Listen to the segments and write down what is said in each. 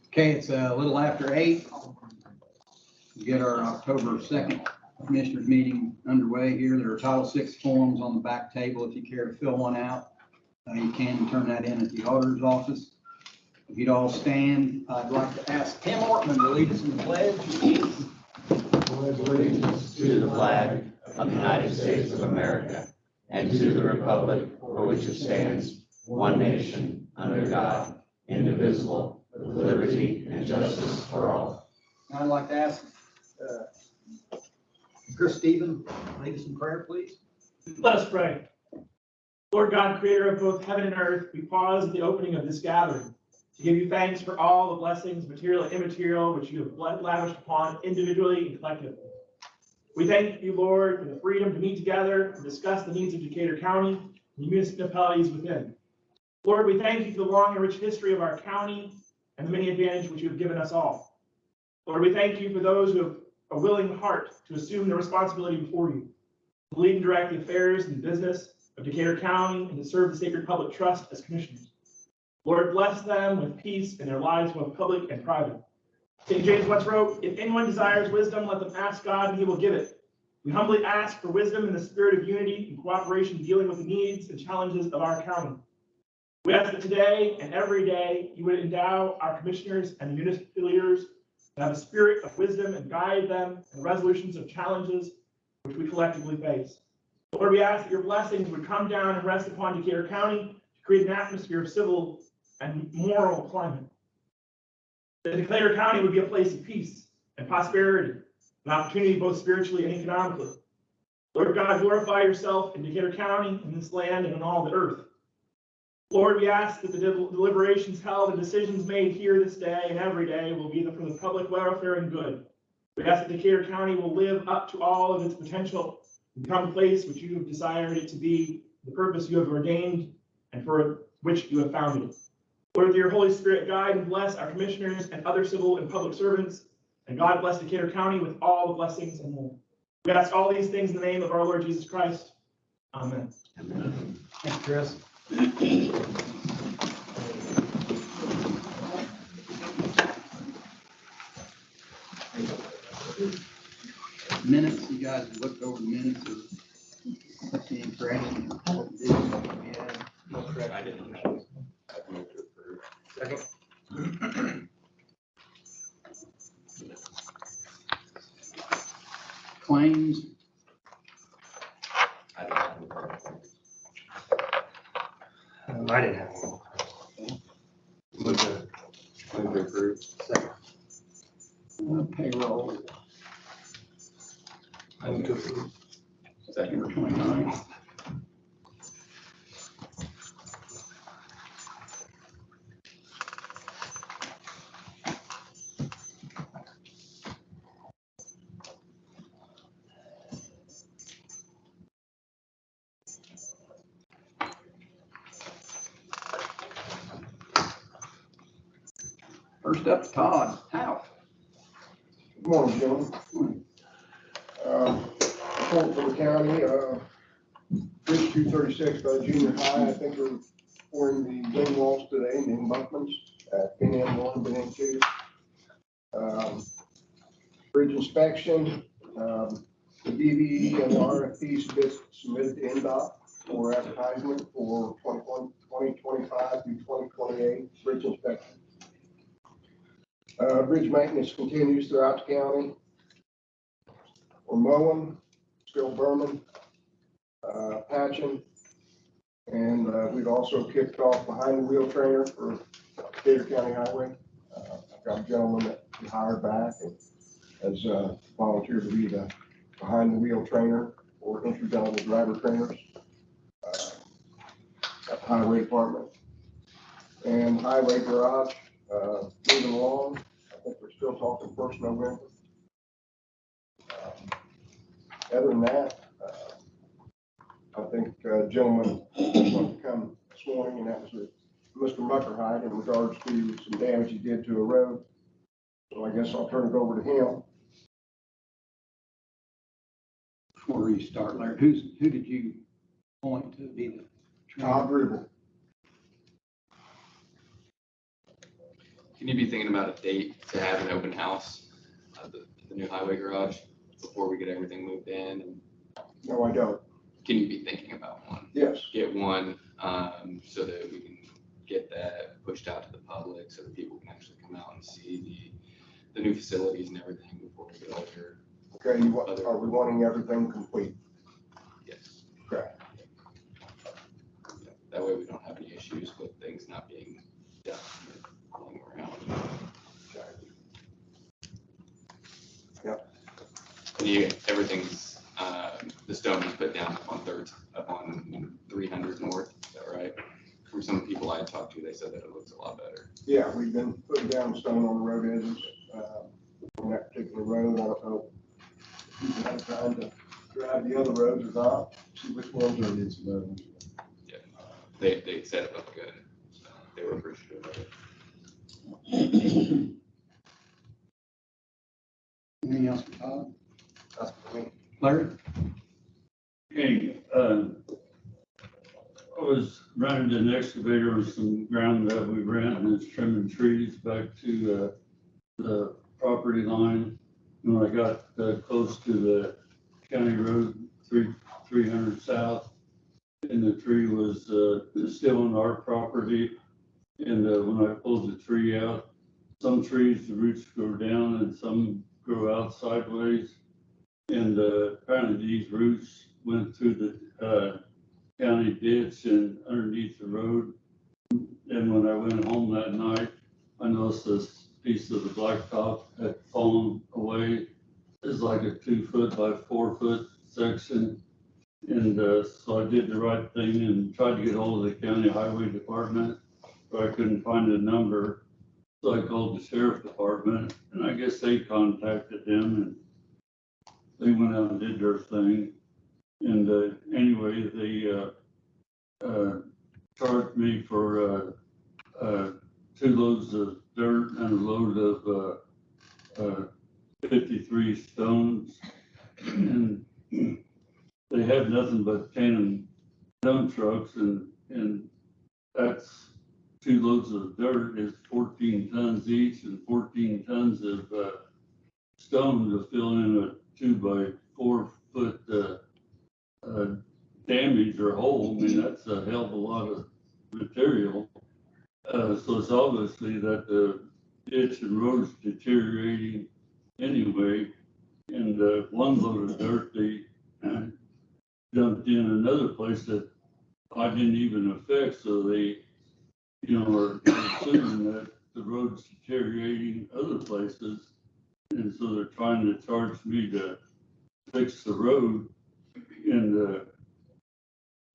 Okay, it's a little after 8. We get our October 2nd Commissioners meeting underway here. There are Title VI forms on the back table. If you care to fill one out, you can turn that in at the auditor's office. If you'd all stand, I'd like to ask Tim Ortman to lead us in the pledge. Pledge allegiance to the flag of the United States of America and to the republic for which it stands, one nation, under God, indivisible, with liberty and justice for all. I'd like to ask Chris Stephen, lead us in prayer, please. Let us pray. Lord God, creator of both heaven and earth, we pause at the opening of this gathering to give you thanks for all the blessings, material and immaterial, which you have lavished upon individually and collectively. We thank you, Lord, for the freedom to meet together and discuss the needs of Decatur County and the municipalities within. Lord, we thank you for the long and rich history of our county and the many advantages which you have given us all. Lord, we thank you for those who have a willing heart to assume the responsibility before you, to lead and direct the affairs and business of Decatur County and to serve the sacred public trust as commissioners. Lord, bless them with peace in their lives, both public and private. St. James once wrote, if anyone desires wisdom, let them ask God and he will give it. We humbly ask for wisdom in the spirit of unity and cooperation dealing with the needs and challenges of our county. We ask that today and every day you would endow our commissioners and the municipal leaders to have a spirit of wisdom and guide them in resolutions of challenges which we collectively face. Lord, we ask that your blessings would come down and rest upon Decatur County to create an atmosphere of civil and moral climate. That Decatur County would be a place of peace and prosperity, an opportunity both spiritually and economically. Lord God, glorify yourself in Decatur County, in this land, and in all the earth. Lord, we ask that the deliberations held and decisions made here this day and every day will be for the public welfare and good. We ask that Decatur County will live up to all of its potential and become a place which you have desired it to be, the purpose you have ordained and for which you have founded it. Lord, through your Holy Spirit, guide and bless our commissioners and other civil and public servants, and God bless Decatur County with all the blessings and more. We ask all these things in the name of our Lord Jesus Christ. Amen. Amen. Thanks, Chris. Minutes, you guys have looked over the minutes or see any corrections? Yeah, no correction. I didn't have. Second. Claims. I didn't have. I didn't have one. Move to approve. Second. Payroll. I move to approve. September 29. First up, Todd Howe. Good morning, gentlemen. Report for the county, Bridge 236 by the junior high. I think we're pouring the wing walls today, and then Buckman's at bin N1, bin N2. Bridge inspection, the DVE and the RFP submitted to NDOT for advertisement for 2025 through 2028 bridge inspection. Bridge maintenance continues throughout the county. We're mowing, still burning, patching, and we've also kicked off behind the wheel trainer for Decatur County Highway. I've got a gentleman that we hired back and has volunteered to be the behind the wheel trainer for entry-level driver trainers at the highway department. And highway garage, moving along. I think we're still talking 1st November. Other than that, I think a gentleman wanted to come this morning, and that was Mr. Muckerhide in regards to some damage he did to a road. So I guess I'll turn it over to him. Before you start, Larry, who did you point to be the trainer? Todd Rubel. Can you be thinking about a date to have an open house of the new highway garage before we get everything moved in? And No, I don't. can you be thinking about one? Yes, Get one, so that we can get that pushed out to the public so that people can actually come out and see the new facilities and everything before we get all your, okay, are we wanting everything complete? yes. Okay. Yeah, that way we don't have any issues with things not being done, lying around. And everything's, the stone is put down up on 300 North, is that right? From some people I talked to, they said that it looks a lot better. Yeah, we've been putting down stone on the road edges, on that particular road. I don't know if you've had time to drive the other roads or not, see which ones are. Yeah, they said it looked good, so they were appreciative of it. Anything else for Todd? That's for me. Larry? Hey, I was running an excavator on some ground that we rent and it's trimming trees back to the property line. And when I got close to the county road 300 south, and the tree was still on our property. And when I pulled the tree out, some trees, the roots grow down and some grow out sideways. And apparently these roots went through the county ditch and underneath the road. And when I went home that night, I noticed this piece of the blacktop had fallen away. It's like a 2 foot by 4 foot section. And so I did the right thing and tried to get hold of the county highway department, but I couldn't find a number. So I called the sheriff department and I guess they contacted them and they went out and did their thing. And anyway, they charged me for 2 loads of dirt and a load of 53 stones. And they had nothing but 10 dump trucks, and that's 2 loads of dirt is 14 tons each and 14 tons of stone to fill in a 2 by 4 foot damage or hole. I mean, that's a hell of a lot of material. So it's obviously that the ditch and road's deteriorating anyway. And one load of dirt they dumped in another place that I didn't even affect. So they, are assuming that the road's deteriorating other places. And so they're trying to charge me to fix the road. And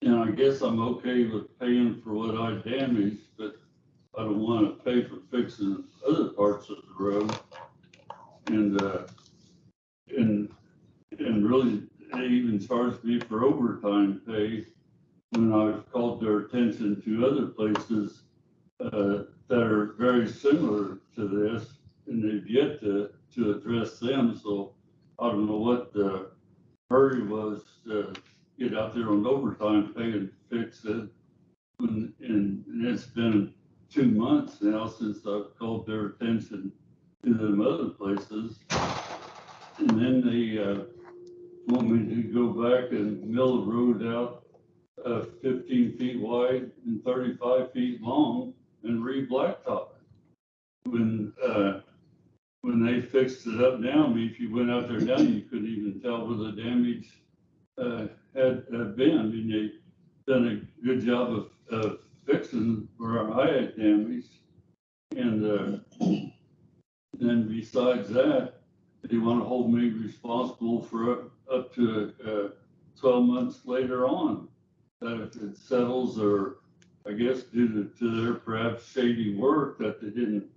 I guess I'm okay with paying for what I damaged, but I don't want to pay for fixing other parts of the road. And really, they even charged me for overtime pay when I've called their attention to other places that are very similar to this, and they've yet to address them. So I don't know what the hurry was to get out there on overtime pay and fix it. And it's been 2 months now since I've called their attention to them other places. And then they want me to go back and mill the road out 15 feet wide and 35 feet long and re-blacktop it. When they fixed it up now, I mean, if you went out there now, you couldn't even tell where the damage had been. I mean, they've done a good job of fixing where I had damage. And then besides that, they want to hold me responsible for up to 12 months later on. That if it settles, or I guess due to their perhaps shady work that they didn't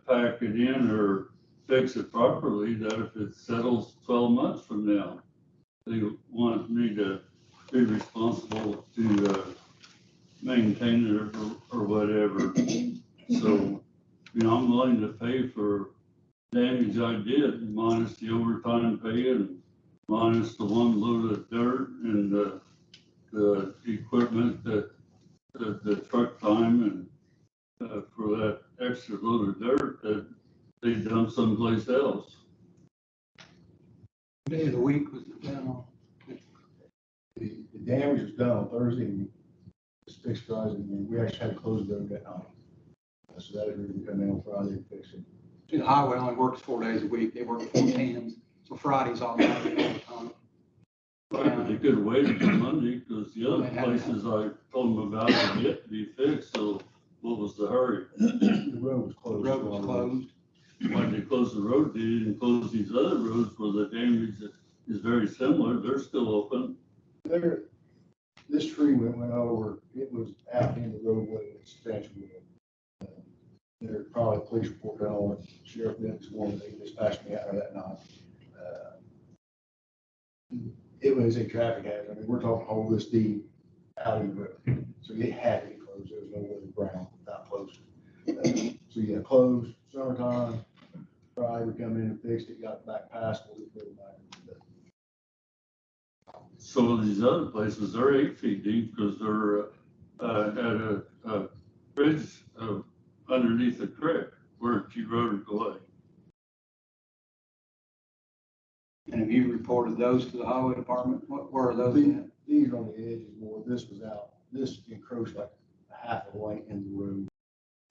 pack it in or fix it properly, that if it settles 12 months from now, they want me to be responsible to maintain it or whatever. So, I'm willing to pay for damage I did, minus the overtime pay and minus the 1 load of dirt and the equipment, the truck time, and for that extra load of dirt that they dump someplace else. Day of the week was it down on? The damage was done on Thursday, and it's fixed Friday, and we actually had to close the road that night. So that is really come in on Friday and fix it. See, the highway only works 4 days a week. They work 4 10s, so Friday's automatic overtime. Right, but they could have waited till Monday, because the other They had- places I told them about had yet to be fixed, so what was the hurry? The road was The closed. road was closed. Why'd they close the road? They didn't close these other roads where the damage is very similar, they're still open. There, this tree went over, it was out in the roadway, it's substantial. There probably a police report done on it, sheriff did this morning, they dispatched me out there that night. It was a traffic hazard, I mean, we're talking all this deep out in the road, so it had to be closed, there was no way around without closing. So yeah, closed, summertime, Friday we come in and fixed it, got it back past, we put it back. So these other places, they're 8 feet deep because they're at a bridge underneath the creek where it's eroded away. And have you reported those to the highway department? Where are those at? These are on the edges more, this was out, this encroached like a half a lane in the road.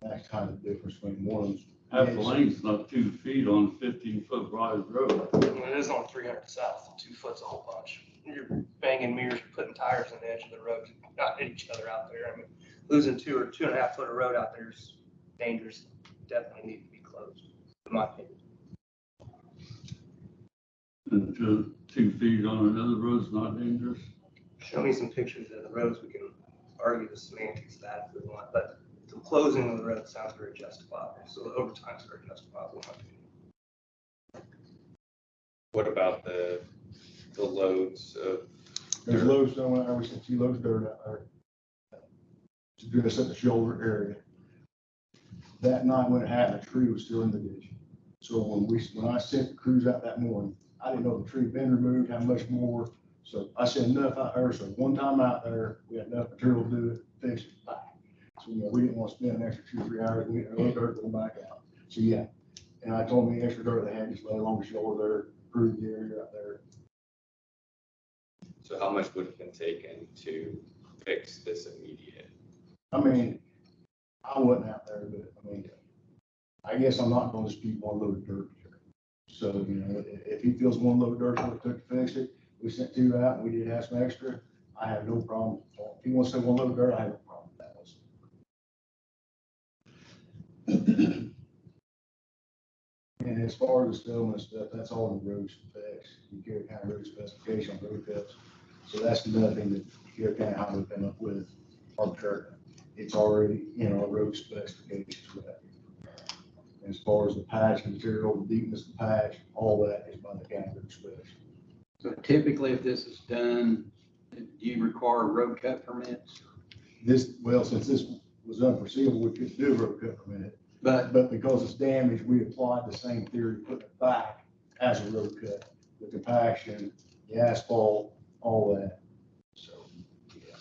That's kind of the difference between one of them. Half the lane's not 2 feet on 15-foot wide road. It is on 300 south, 2 foot's a whole bunch. You're banging mirrors, you're putting tires on the edge of the road, not hit each other out there. I mean, losing 2 or 2.5 foot of road out there is dangerous. Definitely need to be closed, in my opinion. And 2 feet on another road's not dangerous. Show me some pictures of the roads, we can argue the semantics of that if we want, but the closing of the road sounds very justifiable, so the overtime's very justifiable, in my opinion. What about the loads of There's loads down there, we sent 2 loads of dirt out there. To do this at the shoulder area. That night when it happened, the tree was still in the ditch. So when I sent the crews out that morning, I didn't know the tree had been removed, how much more. So I sent enough out there, so one time out there, we had enough material to do it, fix it back. So, we didn't want to spend an extra 2 or 3 hours getting a little dirt going back out. So, yeah. And I told them the extra dirt they had, just lay along the shoulder there, improve the area out there. So how much would have been taken to fix this immediate? I mean, I wasn't out there, but I mean, I guess I'm not going to dispute one load of dirt. So, if he feels one load of dirt what it took to fix it, we sent 2 out and we did have some extra. I have no problem. If he wants to say one load of dirt, I have no problem with that. And as far as the stone and stuff, that's all the road specs. You carry kind of road specification on road cuts. So that's nothing that you kind of how we come up with arbitrarily. It's already in our road specifications for that. As far as the patch material, the deepness of the patch, all that is by the county road specs. So typically, if this is done, do you require road cut permits? Since this was unforeseeable, we couldn't do a road cut permit. But But because it's damaged, we applied the same theory, putting it back as a road cut, the compaction, the asphalt, all that. So, yeah.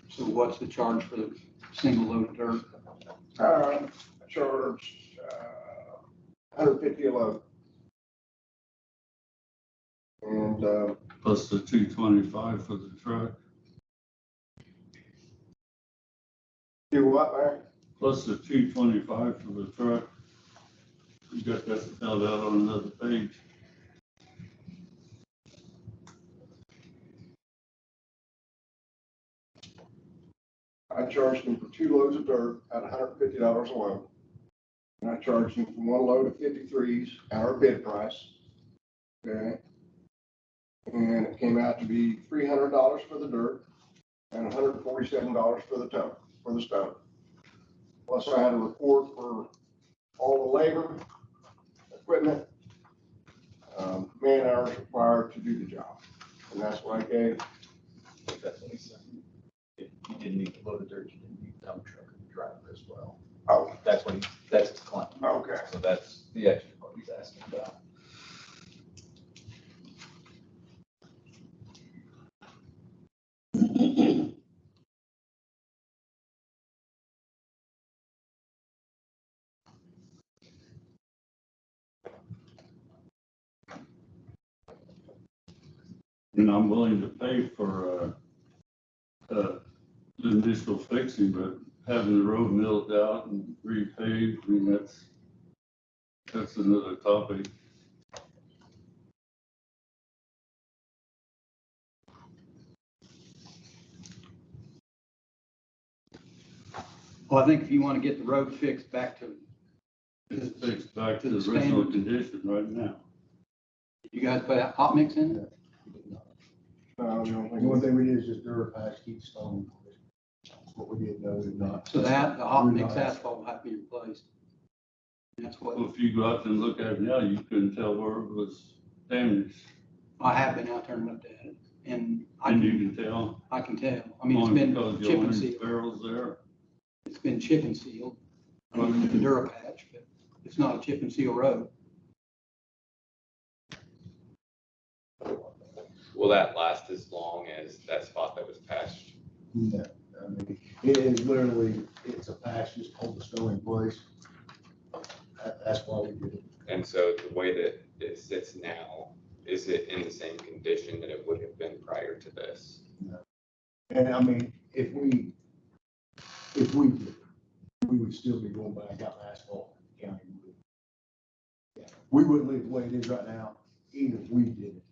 so what's the charge for the single load of dirt? I charged, $150 a load. And, Plus the 225 for the truck, do what, Larry? plus the 225 for the truck. You got that spelled out on another page. I charged him for 2 loads of dirt at $150 a load. And I charged him for 1 load of 53s at our bid price. Okay. And it came out to be $300 for the dirt and $147 for the stone. Plus I had a report for all the labor, equipment, man hours required to do the job. And that's what I gave. That's what he said. If you didn't need to load of dirt, you didn't need a dump truck and driver as well. Oh, That's that's his claim. okay. So that's the extra part he's asking about. And I'm willing to pay for, the initial fixing, but having the road milled out and repaved, I mean, that's another topic. Well, I think if you want to get the road fixed back to, It's fixed back to To the the original standard. condition right now. you guys put out hot mix in it? The only The thing one thing we did is just Durapatch, keep the stone in place. That's what we did, no, did not. So that, the hot mix Not- asphalt will have to be replaced. That's what, Well, if you go out and look at it now, you couldn't tell where it was damaged, I have been out there and looked at it, and and you can tell. I can tell. I mean, it's Only been because the chip and orange sealed. barrel's there. It's been chip and sealed, I mean, with the Durapatch, but it's not a chip and seal road. Will that last as long as that spot that was patched? No, I mean, it is literally, it's a patch, just hold the stone in place. That's why we did it. And so the way that it sits now, is it in the same condition that it would have been prior to this? And I mean, if we did it, we would still be going back out asphalt county. Yeah, we wouldn't leave it the way it is right now, even if we did it.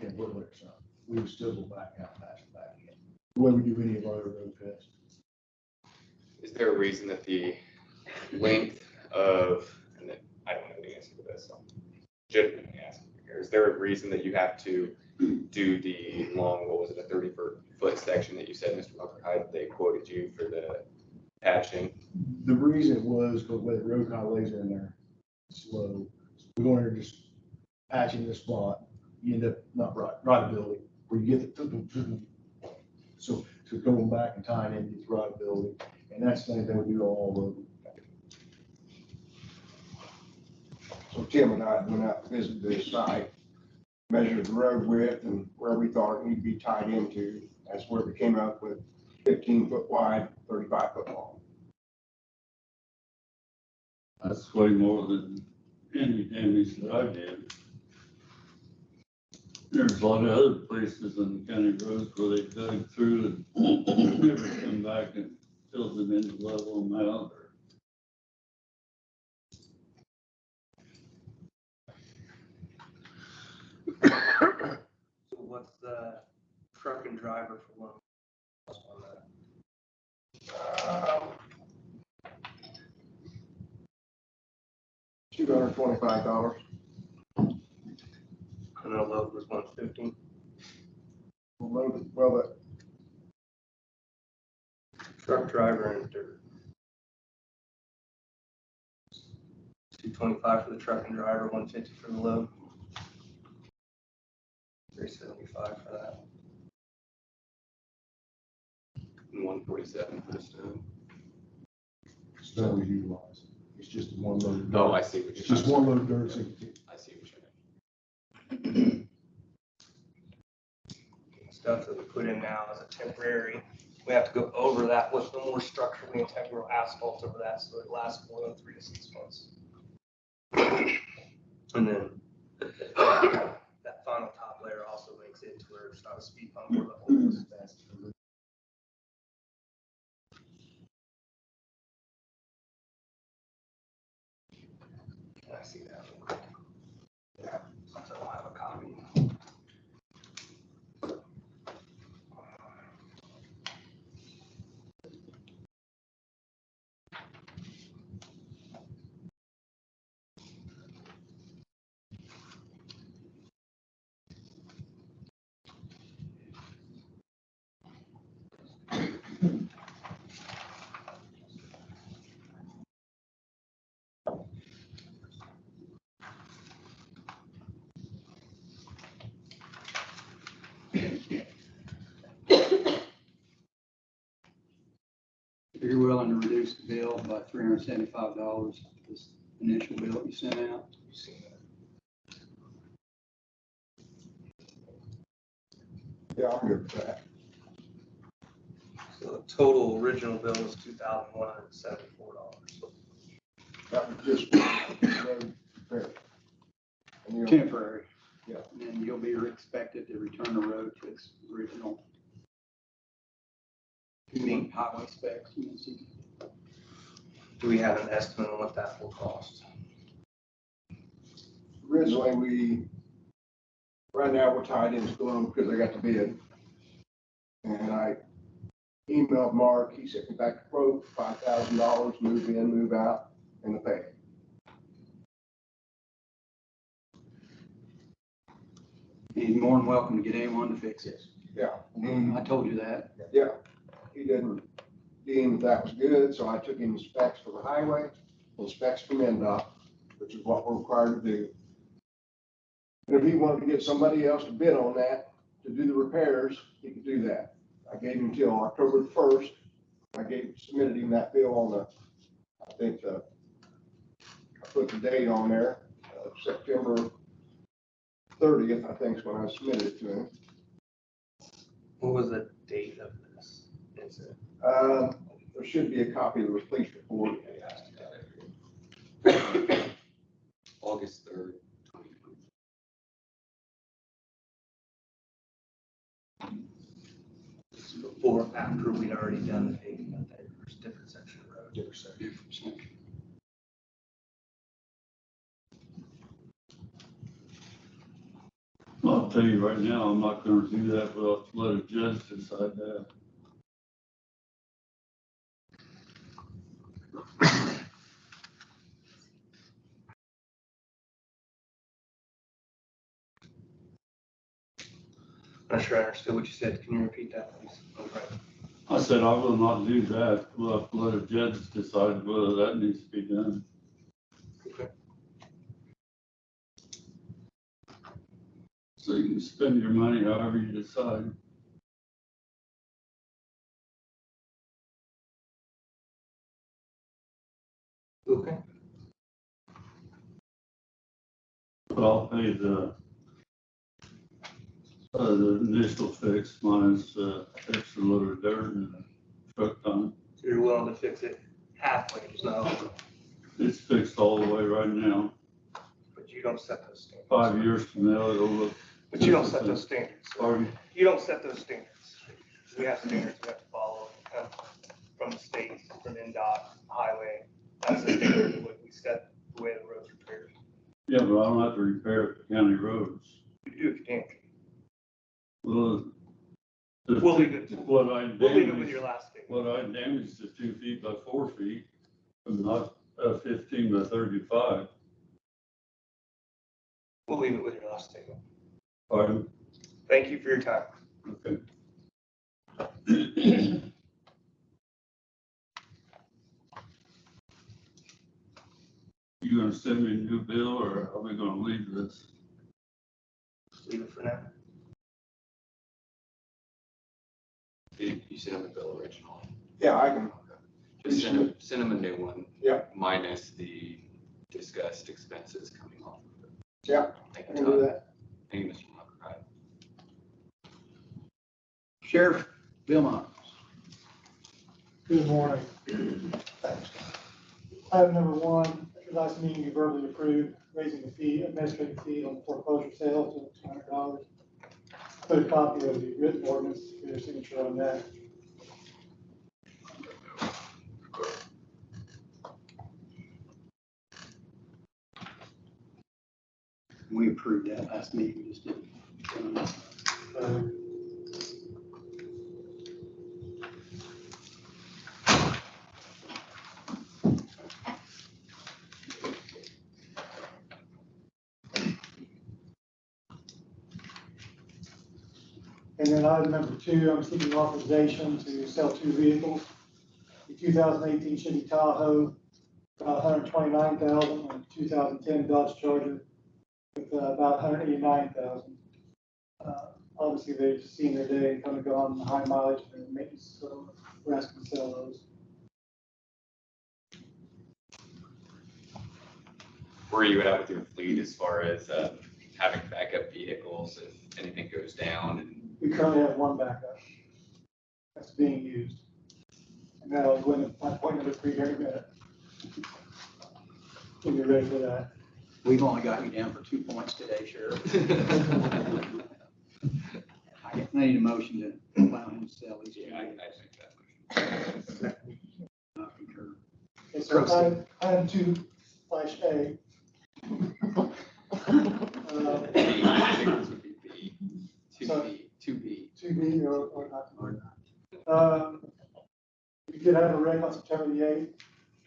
And we're like, son, we would still go back out asphalt back again, the way we do any of our other road tests. Is there a reason that the length of, and that, I don't know the answer to this, so I'm legitimately asking here, is there a reason that you have to do the long, what was it, a 30-foot section that you said, Mr. Muckerhide, they quoted you for the patching? The reason was because when the road kind of lays in there slow, we wanted to just patching this spot, you end up not rideability, where you get the, so going back and tying in these rideability, and that's the same thing we do on all of them. So Tim and I went out and visited this site, measured the road width and where we thought it needed to be tied into. That's where we came up with 15-foot wide, 35-foot long. That's way more than any damage that I did. There's a lot of other places on the county roads where they dug through and never come back and filled them in to level them out. So what's the truck and driver for one? On that? $225. And the load was 150. Well, the Truck driver and dirt. 225 for the truck and driver, 150 for the load. 375 for that. And 147 for the stone? Stone we utilize. It's just one load. of dirt. Oh, I see what you're It's just saying. one load of dirt. So I see what you're saying. Stuff that we put in now is a temporary. We have to go over that with the more structurally integral asphalt over that, so it lasts more than 3 to 6 months. And then that final top layer also makes it to where it's not a speed bump where the hole is. Can I see that real quick? Yeah, since I don't have a copy. If you're willing to reduce the bill by $375, this initial bill you sent out. yeah, I'm good with that. So the total original bill was $2,174. That was just road repair. And, you know, Temporary. Yeah. And then you'll be expected to return the road to its original meet highway specs. Do we have an estimate on what that will cost? Originally, right now, we're tied into Gloom because I got the bid. And I emailed Mark, he sent me back a quote, $5,000, move in, move out, and the pay. He's more than welcome to get anyone to fix it. Yeah. I told you that. Yeah, he didn't deem that was good, so I took him the specs for the highway and specs from NDOT, which is what we're required to do. And if he wanted to get somebody else to bid on that, to do the repairs, he could do that. I gave him till October the 1st. Submitted him that bill on the, I think, I put the date on there, September 30th, I think is when I submitted it to him. What was the date of this incident? There should be a copy of the police report. August 3rd, 2020. This is before, or after we'd already done the paving out there, there's a different section of road. Different section. I'll tell you right now, I'm not gonna do that without let a judge decide that. I'm not sure I understood what you said. Can you repeat that, please? Okay. I said I will not do that. We'll have to let a judge decide whether that needs to be done. Okay. So you can spend your money however you decide. Okay. But I'll pay the initial fix minus extra load of dirt and truck time. So you're willing to fix it halfway, just not all, It's fixed all the way right now. but you don't set those standards. 5 years from now, it'll look. But you don't set those standards. Pardon? You don't set those standards. We have standards we have to follow from the state, from NDOT, highway. That's the standard, what we set the way the road's repaired. Yeah, but I don't have to repair county roads. You do if you can. Well, We'll leave it, what I we'll leave it with damaged, your last statement. what I damaged is 2 feet by 4 feet, and not 15 by 35. We'll leave it with your last statement. Pardon? Thank you for your time. Okay. You gonna send me a new bill, or are we gonna leave this? Leave it for now. You sent him a bill originally. Yeah, I can. Just send him a new one. Yeah. Minus the discussed expenses coming off of it. Yeah, Thank I you, can do Todd. that. Thank you, Mr. McBride. Sheriff Bill Miles. Good morning. Item number one, at your last meeting, you verbally approved raising the fee, administrative fee on foreclosure sales to $200. Put a copy of the written ordinance for your signature on that. We approved that last meeting, we just didn't. And then item number two, I'm seeking authorization to sell two vehicles. The 2018 Chevy Tahoe, about $129,000, and 2010 Dodge Charger with about $189,000. Obviously, they've seen their day and kind of gone high mileage and maintenance, so we're asking to sell those. Where are you at with your fleet as far as having backup vehicles if anything goes down? And We currently have one backup that's being used. And that'll go into my point number 3 here in a minute. When you're ready for that. We've only got you down for 2 points today, Sheriff. I need a motion to allow him to sell these. Yeah, I think that motion. Concur. Okay, so item 2/A. I think this would be B. Two B. 2B or not. We did have a wreck on September the 8th.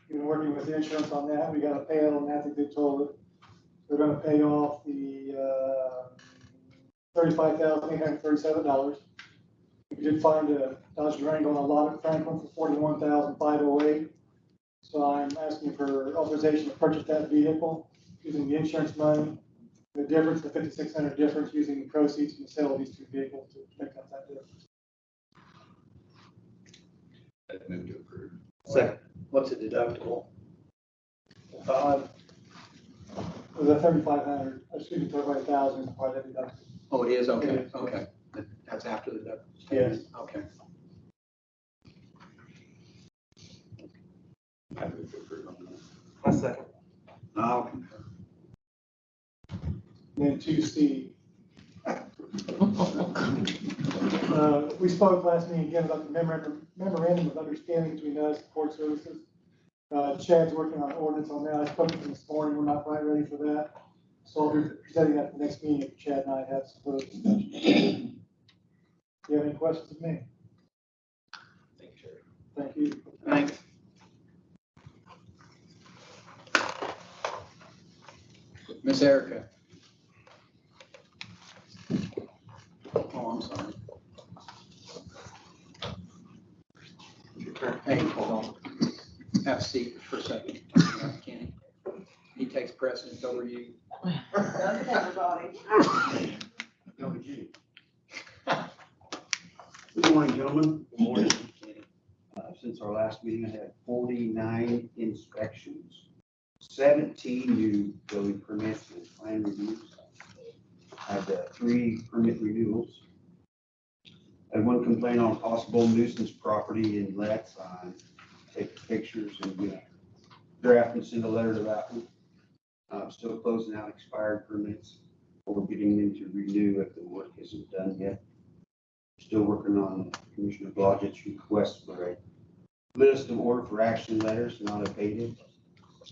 We've been working with the insurance on that. We got a payout on that. They told it. They're gonna pay off the $35,837. We did find a Dodge Durango on a lot at Franklin for $41,508. So I'm asking for authorization to purchase that vehicle using the insurance money. The difference, the $5,600 difference, using the proceeds from the sale of these two vehicles to make up that difference. I'd move to approve. Second. What's the deductible? Was that 3,500, excuse me, 35,000 is part of the deductible. Oh, it is? Okay, It is. okay. That's after the deductible. Yes. Okay. I'd move to approve on that. A second. I'll concur. Then 2C. We spoke last meeting again about the memorandum of understanding between us and court services. Chad's working on an ordinance on that. I spoke to him this morning. We're not quite ready for that. So I'll be presenting that at the next meeting if Chad and I have some further discussion. Do you have any questions of me? Thank you, Sheriff. Thank you. Thanks. Miss Erica. Oh, I'm sorry. Hey, hold on. Have a seat for a second. Kenny. He takes precedence over you. Doesn't everybody? Good morning, gentlemen. Good morning, Kenny. Since our last meeting, I had 49 inspections, 17 new building permits and plan reviews. I had 3 permit renewals. I had 1 complaint on possible nuisance property in Letts. I take pictures and draft and send a letter to that one. Still closing out expired permits. We're getting them to renew if the work isn't done yet. Still working on Commissioner Blodgett's request for a list of order for action letters not abated.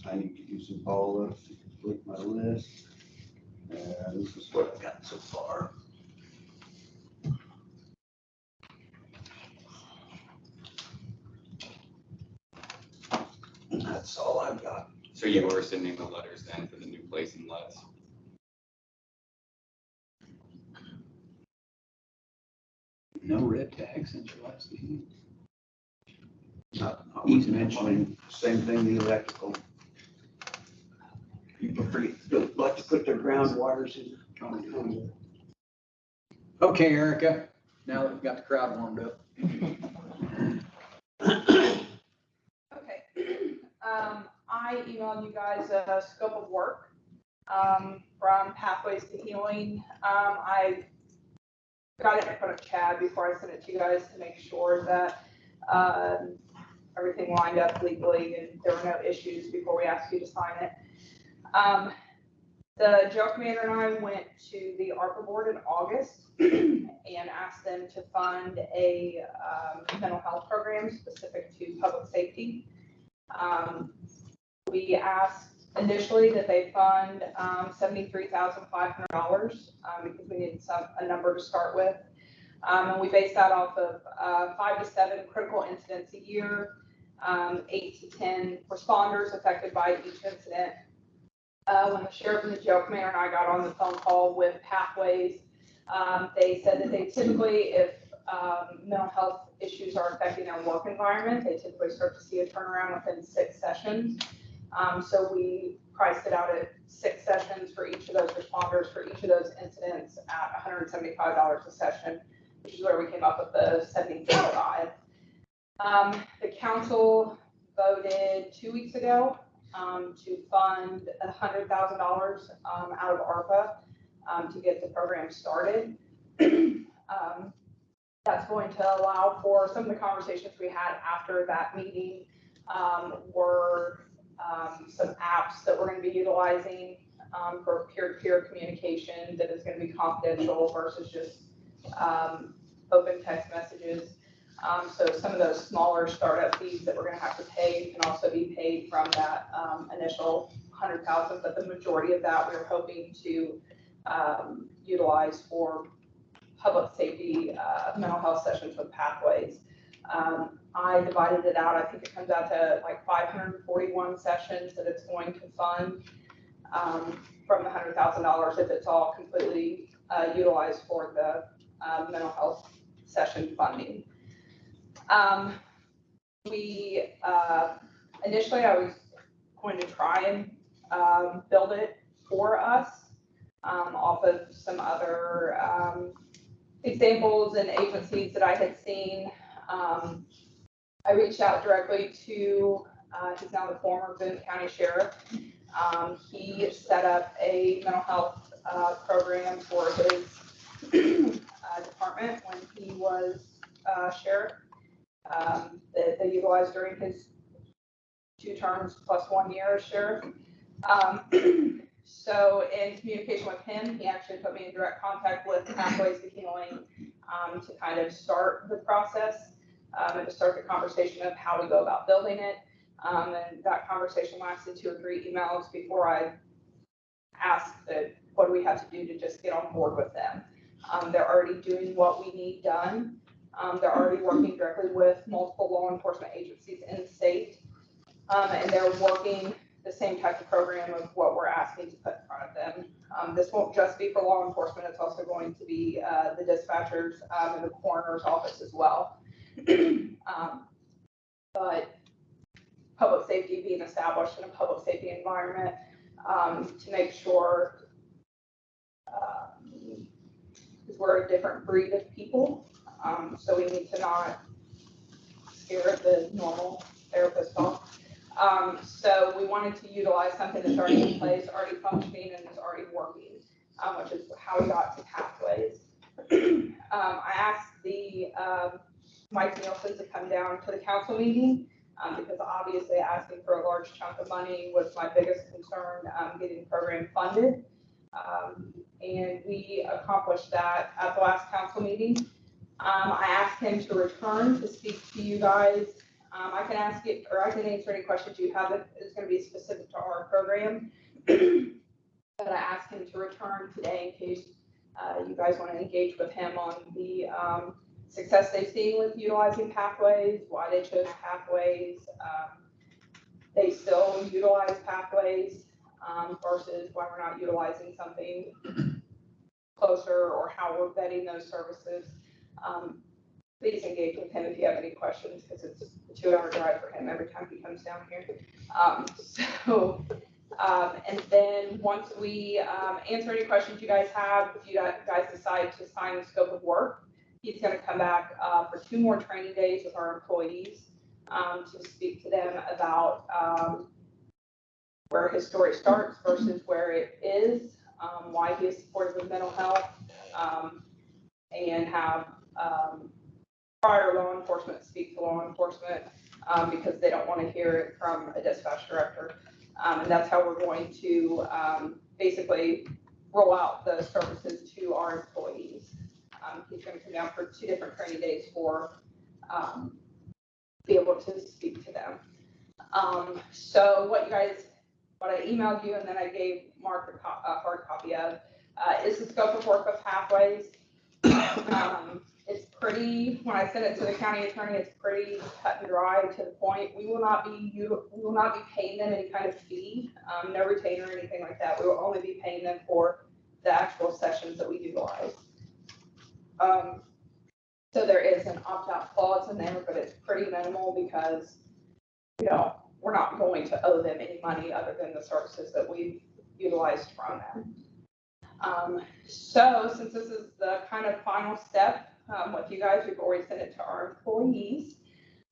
I need to do some follow-ups to complete my list. This is what I've got so far. That's all I've got. So you are sending the letters then for the new place in Letts? No red tag since your last meeting. He's mentioning the same thing, the electrical. People like to put their groundwaters in. Okay, Erica, now that we've got the crowd warmed up. Okay. I emailed you guys a scope of work from Pathways to Healing. I got it in front of Chad before I sent it to you guys to make sure that everything lined up legally and there were no issues before we asked you to sign it. The jail commander and I went to the ARPA board in August and asked them to fund a mental health program specific to public safety. We asked initially that they fund $73,500 because we needed a number to start with. And we based that off of 5 to 7 critical incidents a year, 8 to 10 responders affected by each incident. When the sheriff and the jail commander and I got on the phone call with Pathways, they said that they typically, if mental health issues are affecting their work environment, they typically start to see a turnaround within 6 sessions. So we priced it out at 6 sessions for each of those responders for each of those incidents at $175 a session, which is where we came up with the $73,500. The council voted 2 weeks ago to fund $100,000 out of ARPA to get the program started. That's going to allow for some of the conversations we had after that meeting were some apps that we're going to be utilizing for peer-to-peer communication that is going to be confidential versus just open text messages. So some of those smaller startup fees that we're going to have to pay can also be paid from that initial 100,000, but the majority of that we're hoping to utilize for public safety, mental health sessions with pathways. I divided it out. I think it comes out to like 541 sessions that it's going to fund from the $100,000 if it's all completely utilized for the mental health session funding. Initially I was going to try and build it for us off of some other examples and agencies that I had seen. I reached out directly to, he's now the former Boone County Sheriff. He set up a mental health program for his department when he was sheriff that they utilized during his 2 terms plus 1 year as sheriff. So in communication with him, he actually put me in direct contact with Pathways to Healing to kind of start the process and to start the conversation of how to go about building it. And that conversation lasted 2 or 3 emails before I asked that what do we have to do to just get on board with them. They're already doing what we need done. They're already working directly with multiple law enforcement agencies in the state. And they're working the same type of program of what we're asking to put in front of them. This won't just be for law enforcement, it's also going to be the dispatchers and the coroner's office as well. But public safety being established in a public safety environment to make sure, because we're a different breed of people, so we need to not scare the normal therapist off. So we wanted to utilize something that's already in place, already functioning, and is already working, which is how we got to Pathways. I asked the Mike Nielsen to come down to the council meeting because obviously asking for a large chunk of money was my biggest concern, getting the program funded. And we accomplished that at the last council meeting. I asked him to return to speak to you guys. I can ask it, or I can answer any questions you have that is going to be specific to our program. But I asked him to return today in case you guys want to engage with him on the success they've seen with utilizing Pathways, why they chose Pathways. They still utilize Pathways versus why we're not utilizing something closer, or how we're vetting those services. Please engage with him if you have any questions, because it's a 2-hour drive for him every time he comes down here. And then once we answer any questions you guys have, if you guys decide to sign the scope of work, he's going to come back for 2 more training days with our employees to speak to them about where his story starts versus where it is, why he is supportive of mental health, and have prior law enforcement speak to law enforcement because they don't want to hear it from a dispatch director. And that's how we're going to basically roll out the services to our employees. He's going to come down for 2 different training days for be able to speak to them. So what I emailed you and then I gave Mark a hard copy of is the scope of work of Pathways. It's pretty, when I sent it to the county attorney, it's pretty cut and dry to the point. We will not be paying them any kind of fee, no retainer or anything like that. We will only be paying them for the actual sessions that we utilize. So there is an opt-out clause in there, but it's pretty minimal because, we're not going to owe them any money other than the services that we've utilized from them. So since this is the kind of final step with you guys, we've already sent it to our employees.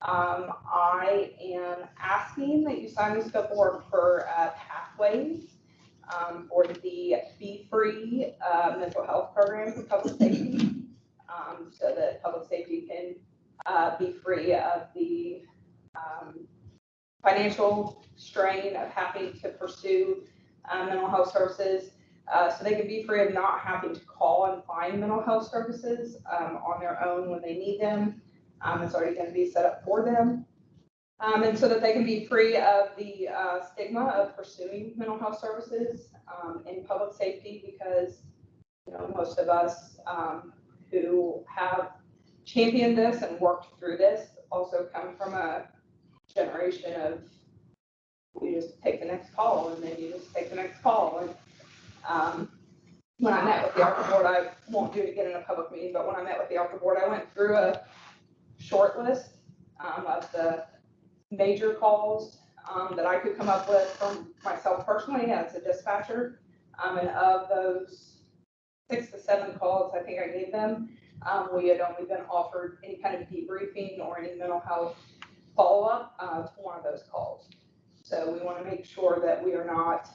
I am asking that you sign the scope of work for Pathways for the Be Free mental health program for public safety, so that public safety can be free of the financial strain of having to pursue mental health services. So they can be free of not having to call and find mental health services on their own when they need them. It's already going to be set up for them. And so that they can be free of the stigma of pursuing mental health services in public safety, because most of us who have championed this and worked through this also come from a generation of you just take the next call and then you just take the next call. And when I met with the ARPA board, I won't do it again in a public meeting, but when I met with the ARPA board, I went through a short list of the major calls that I could come up with from myself personally as a dispatcher. And of those 6 to 7 calls I think I gave them, we had only been offered any kind of debriefing or any mental health follow-up to one of those calls. So we want to make sure that we are not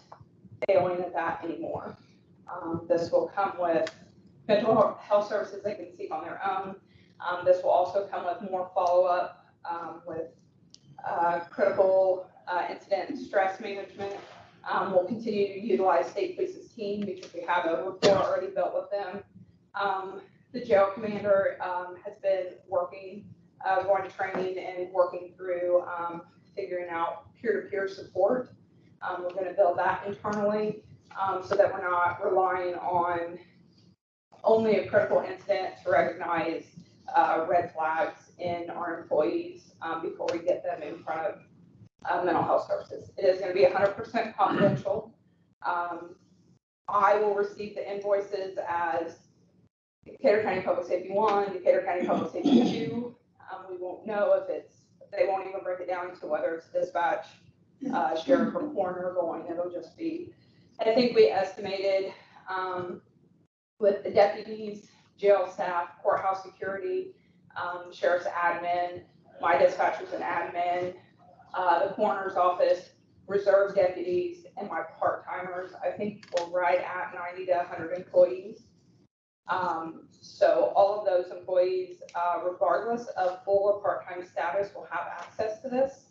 failing at that anymore. This will come with mental health services they can seek on their own. This will also come with more follow-up with critical incident stress management. We'll continue to utilize State Police's team because we have a rapport already built with them. The jail commander has been working, going to training and working through figuring out peer-to-peer support. We're going to build that internally so that we're not relying on only a critical incident to recognize red flags in our employees before we get them in front of mental health services. It is going to be 100% confidential. I will receive the invoices as Decatur County Public Safety 1, Decatur County Public Safety 2. We won't know if it's, they won't even break it down to whether it's dispatch, sheriff, or coroner going. It'll just be, I think we estimated with the deputies, jail staff, courthouse security, sheriff's admin, my dispatchers and admin, the coroner's office, reserve deputies, and my part-timers, I think we're right at 90 to 100 employees. So all of those employees, regardless of full or part-time status, will have access to this.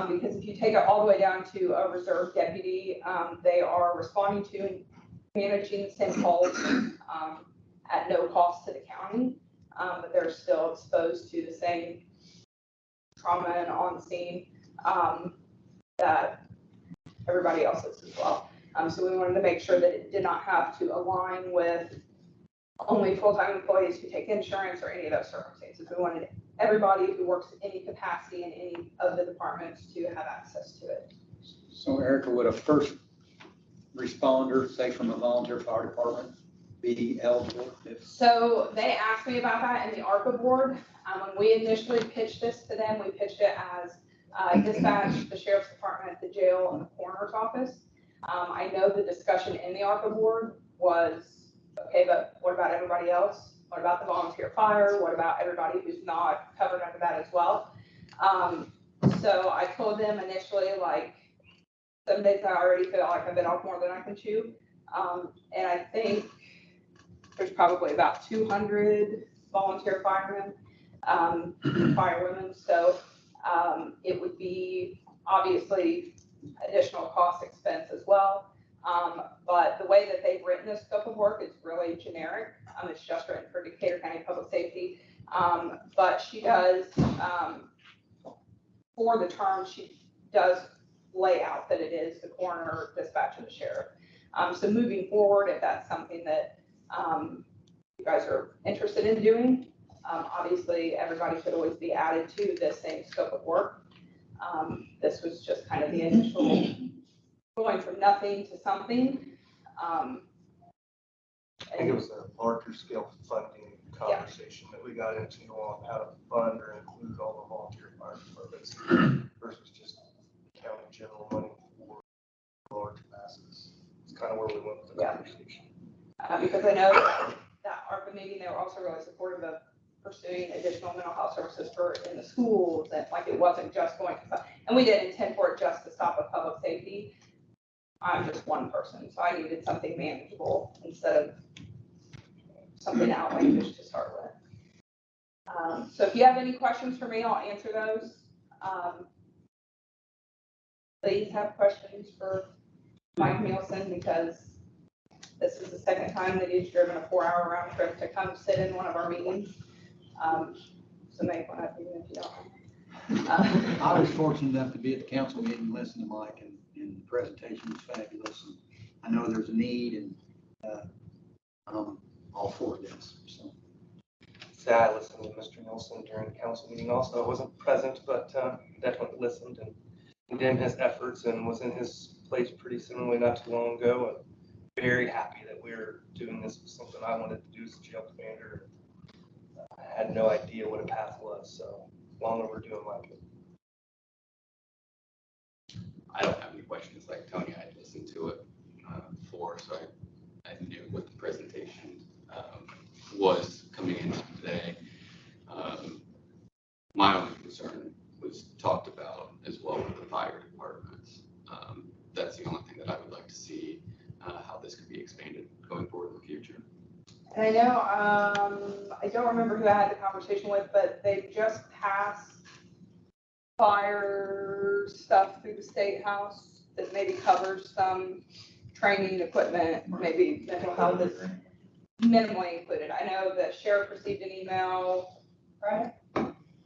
Because if you take it all the way down to a reserve deputy, they are responding to and managing the same calls at no cost to the county, but they're still exposed to the same trauma and on scene that everybody else is as well. So we wanted to make sure that it did not have to align with only full-time employees who take insurance or any of those circumstances. We wanted everybody who works in any capacity in any of the departments to have access to it. So Erica, would a first responder, say from a volunteer fire department, be eligible? So they asked me about that in the ARPA board. When we initially pitched this to them, we pitched it as dispatch, the sheriff's department, the jail, and the coroner's office. I know the discussion in the ARPA board was, okay, but what about everybody else? What about the volunteer fire? What about everybody who's not covered under that as well? So I told them initially, like, some days I already feel like I've been off more than I can chew. And I think there's probably about 200 volunteer firemen, firewomen. So it would be obviously additional cost expense as well. But the way that they've written this scope of work is really generic. It's just written for Decatur County Public Safety. But she does, for the term, she does lay out that it is the coroner, dispatch, and the sheriff. So moving forward, if that's something that you guys are interested in doing, obviously everybody should always be added to this same scope of work. This was just kind of the initial going from nothing to something. I think it was a larger scale funding conversation that we got into on how to fund or include all the volunteer fire departments versus just county general money for large masses. It's kind of where we went with the conversation. Because I know that ARPA meeting, they were also really supportive of pursuing additional mental health services for in the schools, and like it wasn't just going to, and we didn't intend for it just to stop with public safety. I'm just one person, so I needed something manageable instead of something outlandish to start with. So if you have any questions for me, I'll answer those. Please have questions for Mike Nielsen, because this is the second time that he's driven a 4-hour round trip to come sit in one of our meetings. So make one up, even if you don't. I was fortunate enough to be at the council meeting and listen to Mike, and the presentation was fabulous. And I know there's a need, and I'm all for this, so. I listened to Mr. Nielsen during the council meeting also. I wasn't present, but definitely listened and condemned his efforts and was in his place pretty similarly not too long ago. And very happy that we're doing this with something I wanted to do as jail commander. I had no idea what a path was, so long overdue in my opinion. I don't have any questions like Tony. I listened to it before, so I knew what the presentation was coming in today. My only concern was talked about as well with the fire departments. That's the only thing that I would like to see how this could be expanded going forward in the future. And I know, I don't remember who I had the conversation with, but they just passed fire stuff through the state house that maybe covers some training equipment, maybe mental health is minimally included. I know the sheriff received an email, right,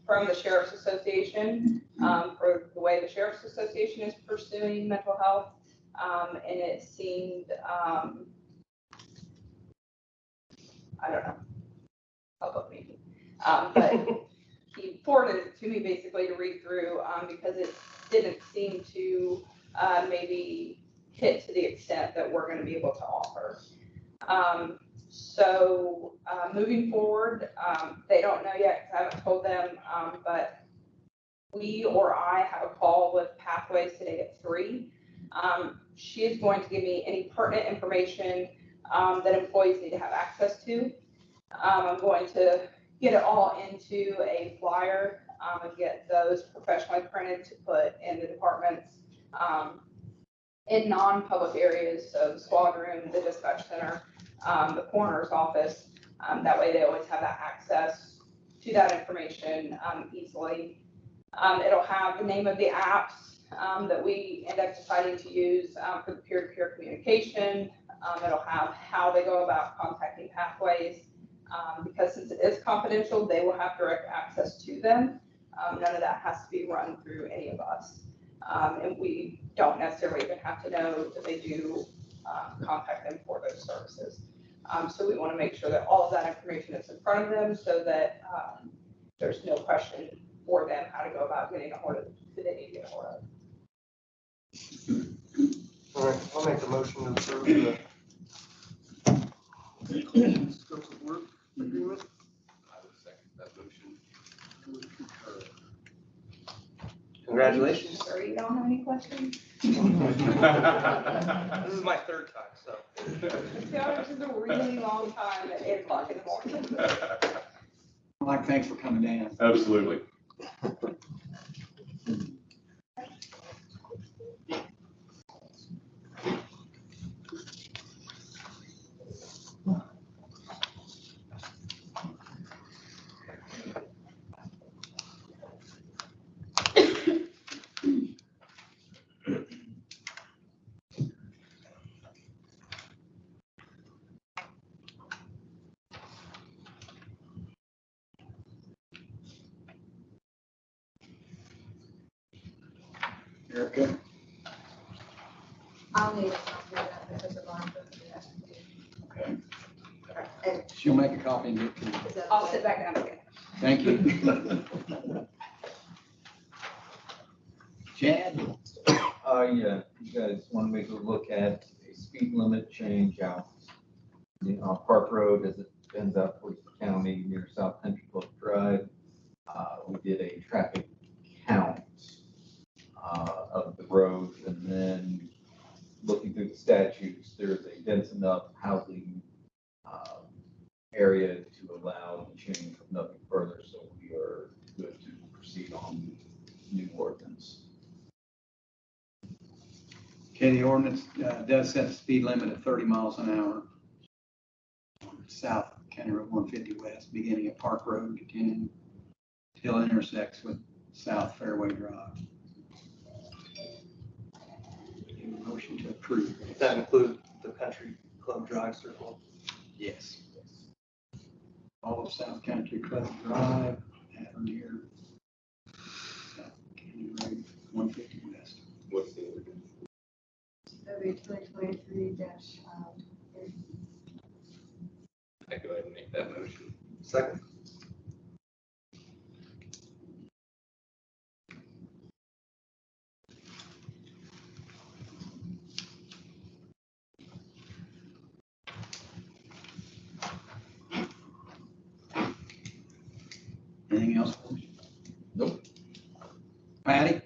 from the Sheriff's Association for the way the Sheriff's Association is pursuing mental health. And it seemed, I don't know, public meeting. But he forwarded it to me basically to read through because it didn't seem to maybe hit to the extent that we're going to be able to offer. So moving forward, they don't know yet because I haven't told them, but we or I have a call with Pathways today at 3. She is going to give me any pertinent information that employees need to have access to. I'm going to get it all into a flyer and get those professionally printed to put in the departments in non-public areas, so the squad room, the dispatch center, the coroner's office. That way they always have that access to that information easily. It'll have the name of the apps that we end up deciding to use for the peer-to-peer communication. It'll have how they go about contacting Pathways. Because since it is confidential, they will have direct access to them. None of that has to be run through any of us. And we don't necessarily even have to know that they do contact them for those services. So we want to make sure that all of that information is in front of them so that there's no question for them how to go about getting a hold of who they need to get a hold of. All right, I'll make a motion to approve the scope of work agreement. I would second that motion. Congratulations. Sir, you don't have any questions? This is my 3rd time, so. This is a really long time at 8 o'clock in the morning. Mike, thanks for coming down. Absolutely. Erica? I'll need a copy of that because of our. Okay. And She'll make a copy and get to you. is that I'll okay? sit back down again. Thank you. Chad? Yeah, you guys want to make a look at a speed limit change out, Park Road as it ends out towards the county near South Country Club Drive. We did a traffic count of the road, and then looking through the statutes, there's a dense enough housing area to allow the change of nothing further, so we are good to proceed on new ordinance. Okay, the ordinance does set the speed limit at 30 miles an hour. South County Road 150 West, beginning at Park Road, continuing till it intersects with South Fairway Drive. motion to approve. Does that include the country club drive circle? Yes. All of South Country Club Drive at or near South County Road 150 West. What's the other? W 2023 dash, I go ahead and make that motion. Second. Anything else? Folks? Nope. Patty?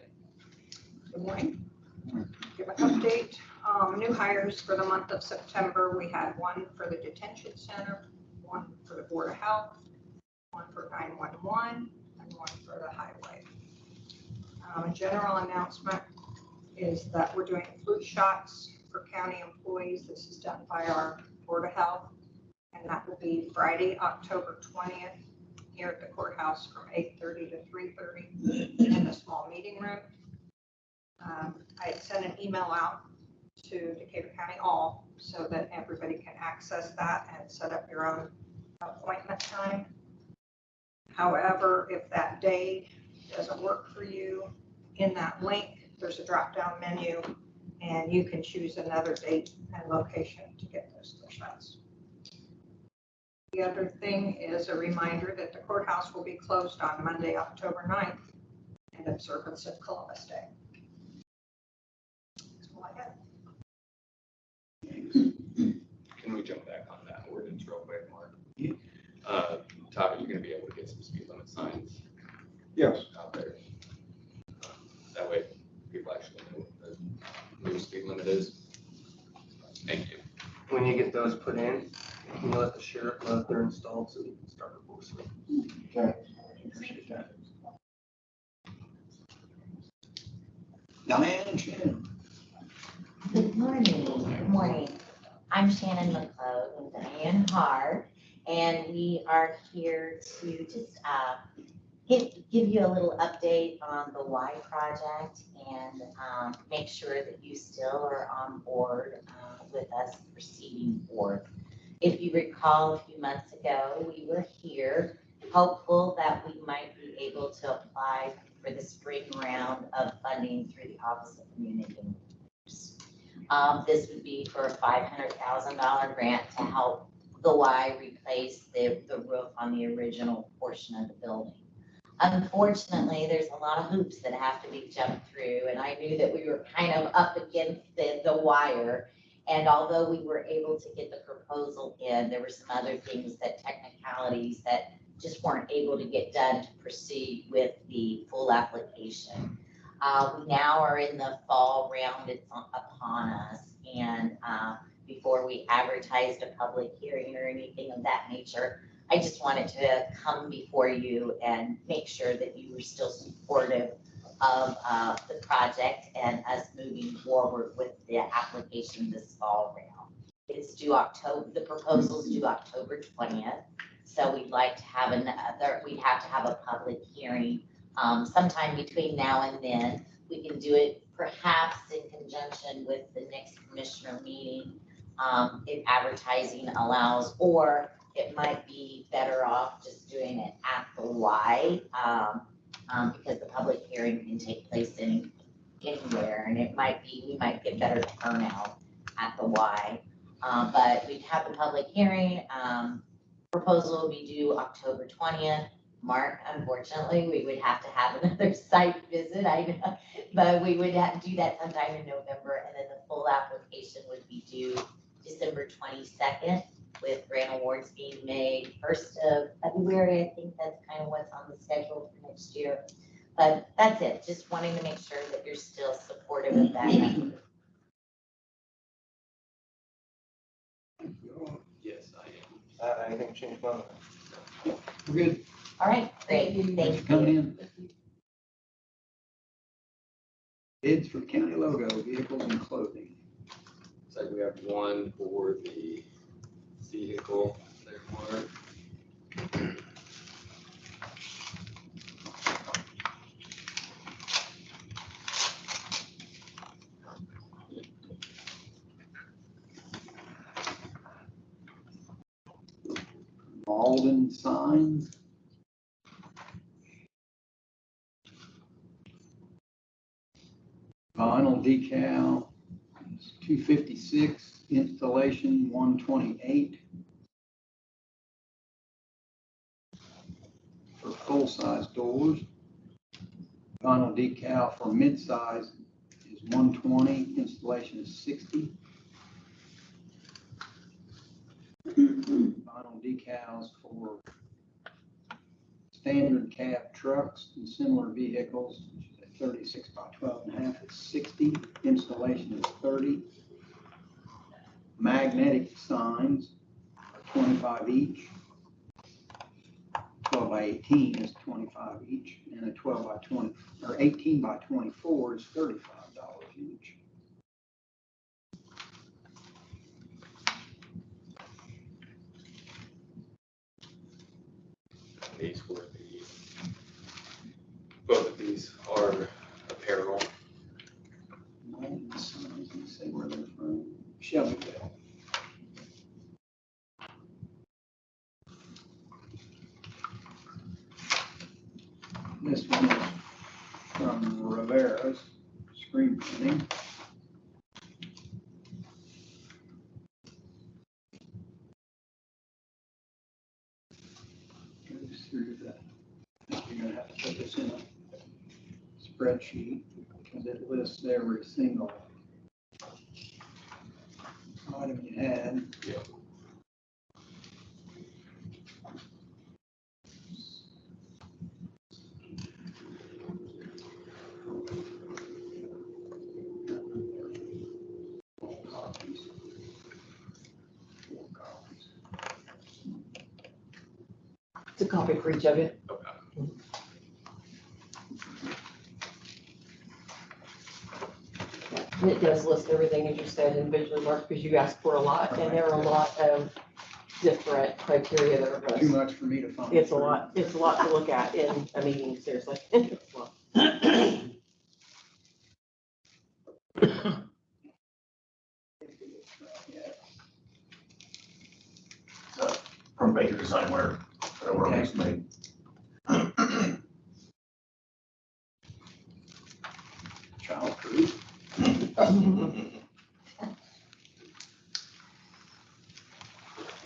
Good morning. Give an update. New hires for the month of September. We had one for the detention center, one for the Board of Health, one for 911, and one for the highway. A general announcement is that we're doing flu shots for county employees. This is done by our Board of Health, and that will be Friday, October 20th, here at the courthouse from 8:30 to 3:30 in the small meeting room. I had sent an email out to Decatur County All so that everybody can access that and set up your own appointment time. However, if that day doesn't work for you, in that link, there's a drop-down menu and you can choose another date and location to get those flu shots. The other thing is a reminder that the courthouse will be closed on Monday, October 9th in observance of Columbus Day. That's all I have. Can we jump back on that ordinance real quick, Mark? Yeah. Todd, are you gonna be able to get some speed limit signs Yes. out there? That way people actually know what the new speed limit is. Thank you. When you get those put in, you let the sheriff know that they're installed so you can start enforcing them. Okay. Appreciate that. Diane and Shannon. Good morning. Good morning. I'm Shannon McClode with Diane Hart, and we are here to just give you a little update on the Y project and make sure that you still are on board with us proceeding forward. If you recall, a few months ago, we were here hopeful that we might be able to apply for the spring round of funding through the Office of Community Affairs. This would be for a $500,000 grant to help the Y replace the roof on the original portion of the building. Unfortunately, there's a lot of hoops that have to be jumped through, and I knew that we were kind of up against the wire. And although we were able to get the proposal in, there were some other things technicalities that just weren't able to get done to proceed with the full application. We now are in the fall round, it's upon us, and before we advertised a public hearing or anything of that nature, I just wanted to come before you and make sure that you were still supportive of the project and us moving forward with the application this fall round. It's due October, the proposal's due October 20th. So we'd like to have we'd have to have a public hearing sometime between now and then. We can do it perhaps in conjunction with the next commissioner meeting, if advertising allows, or it might be better off just doing it at the Y, because the public hearing can take place anywhere, and it might be, we might get better turnout at the Y. But we'd have the public hearing, proposal will be due October 20th. Mark, unfortunately, we would have to have another site visit, I know, but we would have to do that sometime in November, and then the full application would be due December 22nd, with grant awards being made 1st of February. I think that's kind of what's on the schedule for next year. But that's it, just wanting to make sure that you're still supportive of that. Yes, I am. Anything change my mind? We're good. All right, great, Thanks thank for coming you. in. Bids for county logo, vehicles and clothing. Looks like we have one for the vehicle there, Mark. Alden sign. Vinyl decal is $256, installation $128. For full-size doors. Vinyl decal for mid-size is $120, installation is $60. Vinyl decals for standard cab trucks and similar vehicles, which is a 36 by 12.5, is $60, installation is $30. Magnetic signs are $25 each. 12 by 18 is $25 each, and a 12 by 20, or 18 by 24 is $35 each. These were both of these are apparel. Let's see where they're from. Shelbyville. This one is from Rivera's screen printing. Goes through the, I think you're gonna have to put this in a spreadsheet because it lists every single item you had. Yeah. It's a copy for each of you. And it does list everything, as you said, individually marked, because you asked for a lot, and there are a lot of different criteria that are Too listed. much for me to find. It's a lot to look at in a meeting, seriously. It's a lot. From Baker Design where it's made. Childproof.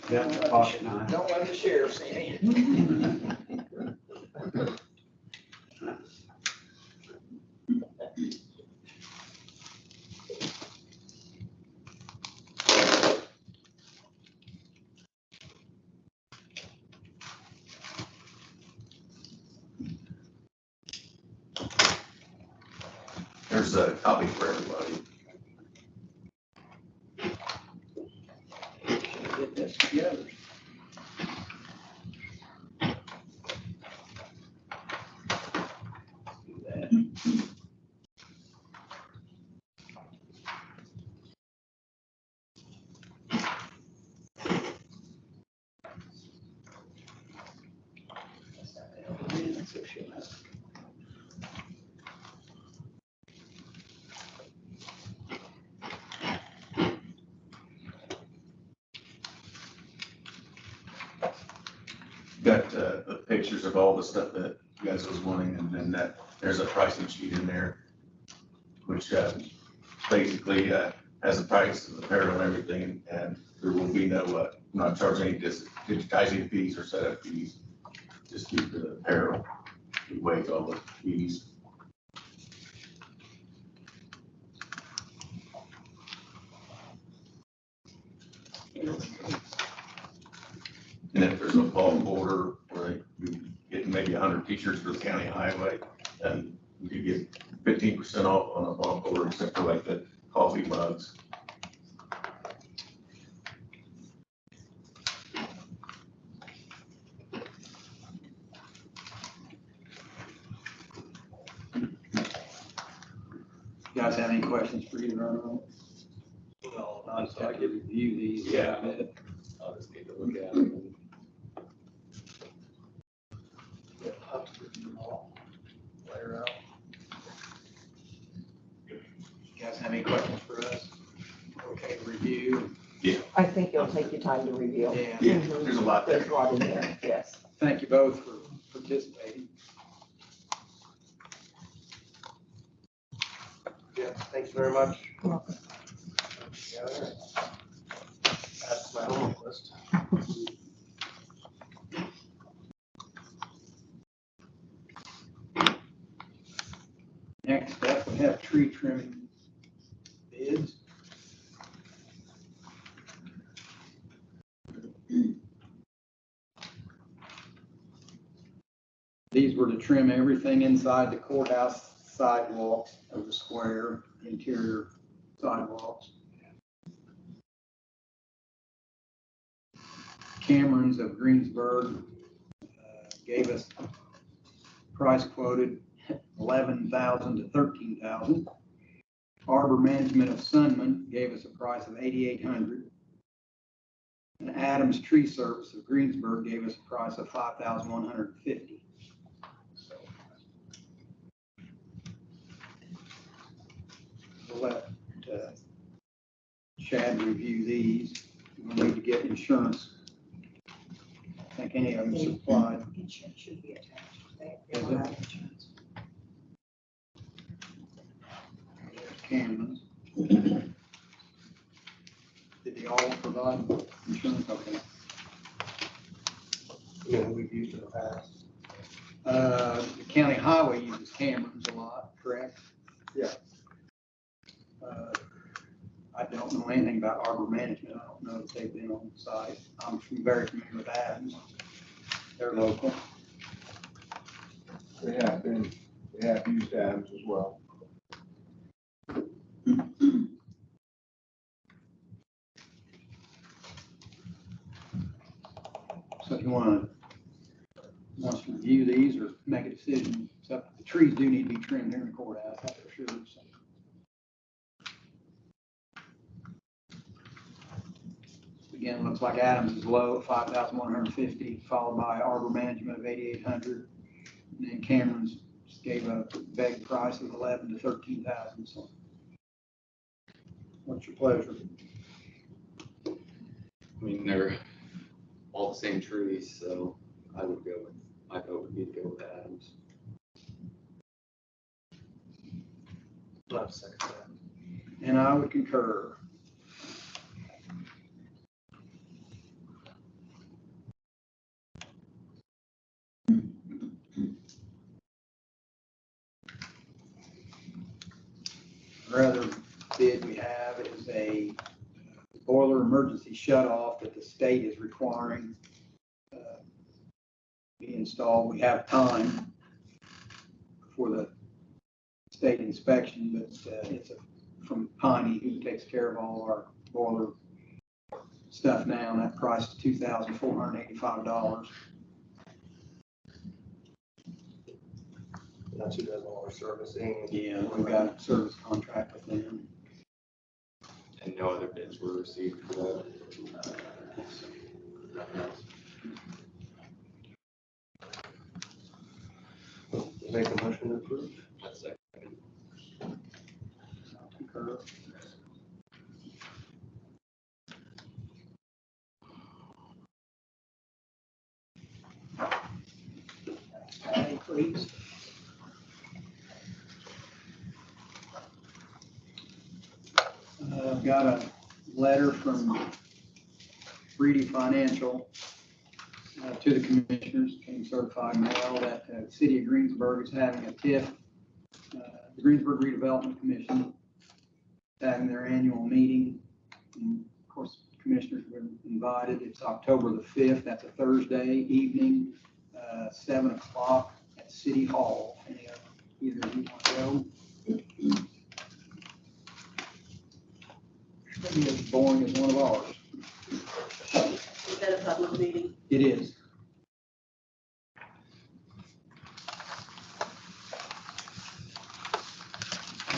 Yeah, pocket knife. Don't let the sheriff see me. There's a copy for everybody. Get this together. Do that. So she'll have to Got the pictures of all the stuff that you guys was wanting, and then there's a pricing sheet in there, which basically has the price of the apparel and everything, and there will be no, not charging any digitizing fees or setup fees. Just keep the apparel, we waive all the fees. And if there's a bulk order where you get maybe 100 t-shirts for the county highway, then you could get 15% off on a bulk order, except for like the coffee mugs. You guys have any questions for either of them? No, I just have to review these. Yeah. I'll just need to look at them. I'll have to review them all later out. You guys have any questions for us? Okay, review. I think it'll take you time to review. Yeah. Yeah, there's a lot there. There's a lot in there, yes. Thank you both for participating. Yeah, thanks very much. You're welcome. Yeah, all right. That's my homework list. Next up, we have tree trimming bids. These were to trim everything inside the courthouse sidewalks of the square, interior sidewalks. Camerons of Greensburg gave us price quoted 11,000 to 13,000. Arbor Management of Sunman gave us a price of 8,800. And Adams Tree Service of Greensburg gave us a price of 5,150. We'll let Chad review these. We'll need to get insurance. I think any of them supplied. Insurance should be attached. They Is don't it? have insurance. There's Cameron's. Did they all provide insurance? Okay. Yeah, we've used in the past. The county highway uses Cameron's a lot, correct? Yeah. I don't know anything about Arbor Management. I don't know if they've been on site. I'm very familiar with Adams. They're local. They have used Adams as well. So if you want to review these or make a decision, so the trees do need to be trimmed here in the courthouse, that's for sure. So. Again, looks like Adams is low at 5,150, followed by Arbor Management of 8,800. And then Cameron's gave a beg price of 11 to 13,000. So what's your pleasure? I mean, they're all the same trees, so I would go with, my vote would be to go with Adams. Not a second that. And I would concur. The other bid we have is a boiler emergency shutoff that the state is requiring be installed. We have time for the state inspection, but it's from Piney, who takes care of all our boiler stuff now, and that price is $2,485. That's who does all our servicing. Yeah, we've got a service contract with them. And no other bids were received for that. Nothing else. Make a motion to approve. That's it. Concur. Patty, please. I've got a letter from Reedy Financial to the commissioners, came certified mail, that the city of Greensburg is having a TIF, the Greensburg Redevelopment Commission, having their annual meeting. And of course, commissioners were invited. It's October the 5th. That's a Thursday evening, 7 o'clock at City Hall. Any of either of you want to go? Should be as boring as one of ours. Is that a public meeting? It is.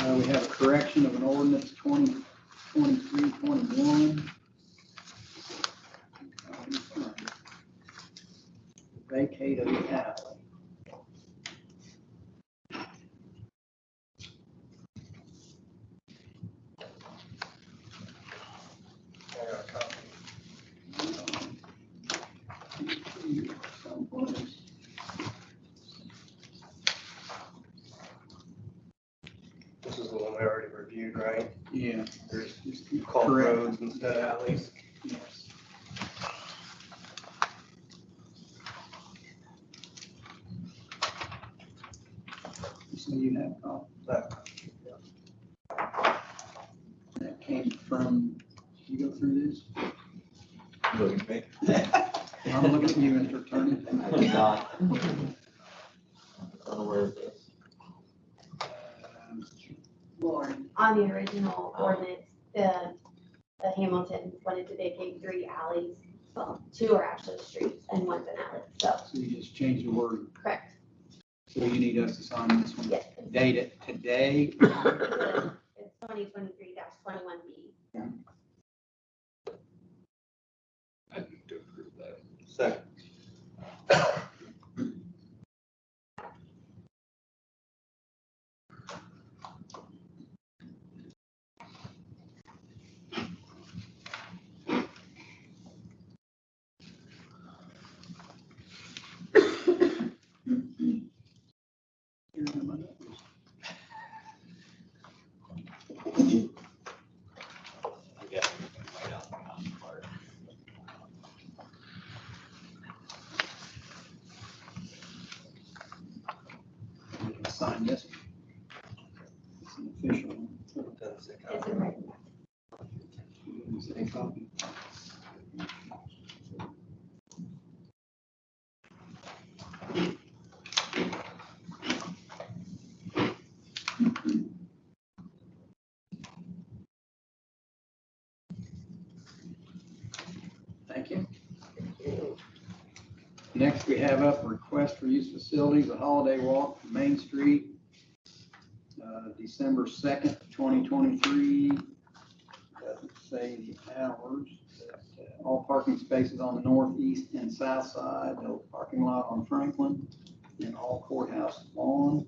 We have a correction of an ordinance 2023-21. Vacate of the alley. I got a copy. reviewed, right? Yeah. There's called Correct. roads instead of alleys. Yes. So you have, that came from, you go through this? Look at me. I'm looking at you, Mr. Attorney. I did not. Unaware of this. Lauren, on the original ordinance, the Hamilton wanted to vacate 3 alleys. Well, 2 are actually streets and 1's an alley, so. So you just changed the word. Correct. So you need us to sign this one. Yes. Date it today. It's 2023-21B. I need to approve that. Second. Yeah. Sign this. It's an official one. Doesn't say It's copy. a right. Say copy. Thank you. Next, we have up a request for use facilities, a holiday walk from Main Street, December 2nd, 2023. Doesn't say the hours. But, all parking spaces on the northeast and south side, no parking lot on Franklin, and all courthouse lawn.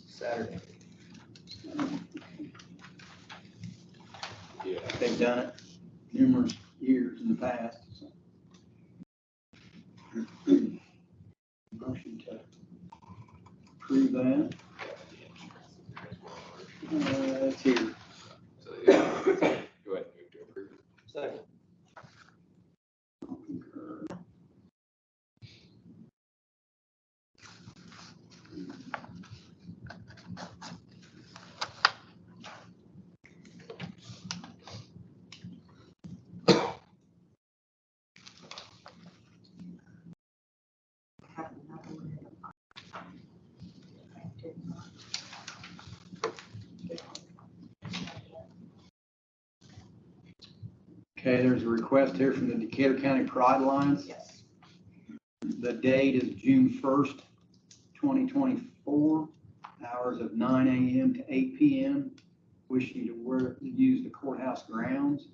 Saturday. Yeah. They've done it numerous years in the past. So. Motion to approve that. It's here. So, yeah, go ahead and move to approve. Second. Okay, there's a request here from the Decatur County Pride Alliance. Yes. The date is June 1st, 2024, hours of 9 a.m. to 8 p.m. Wishing to use the courthouse grounds.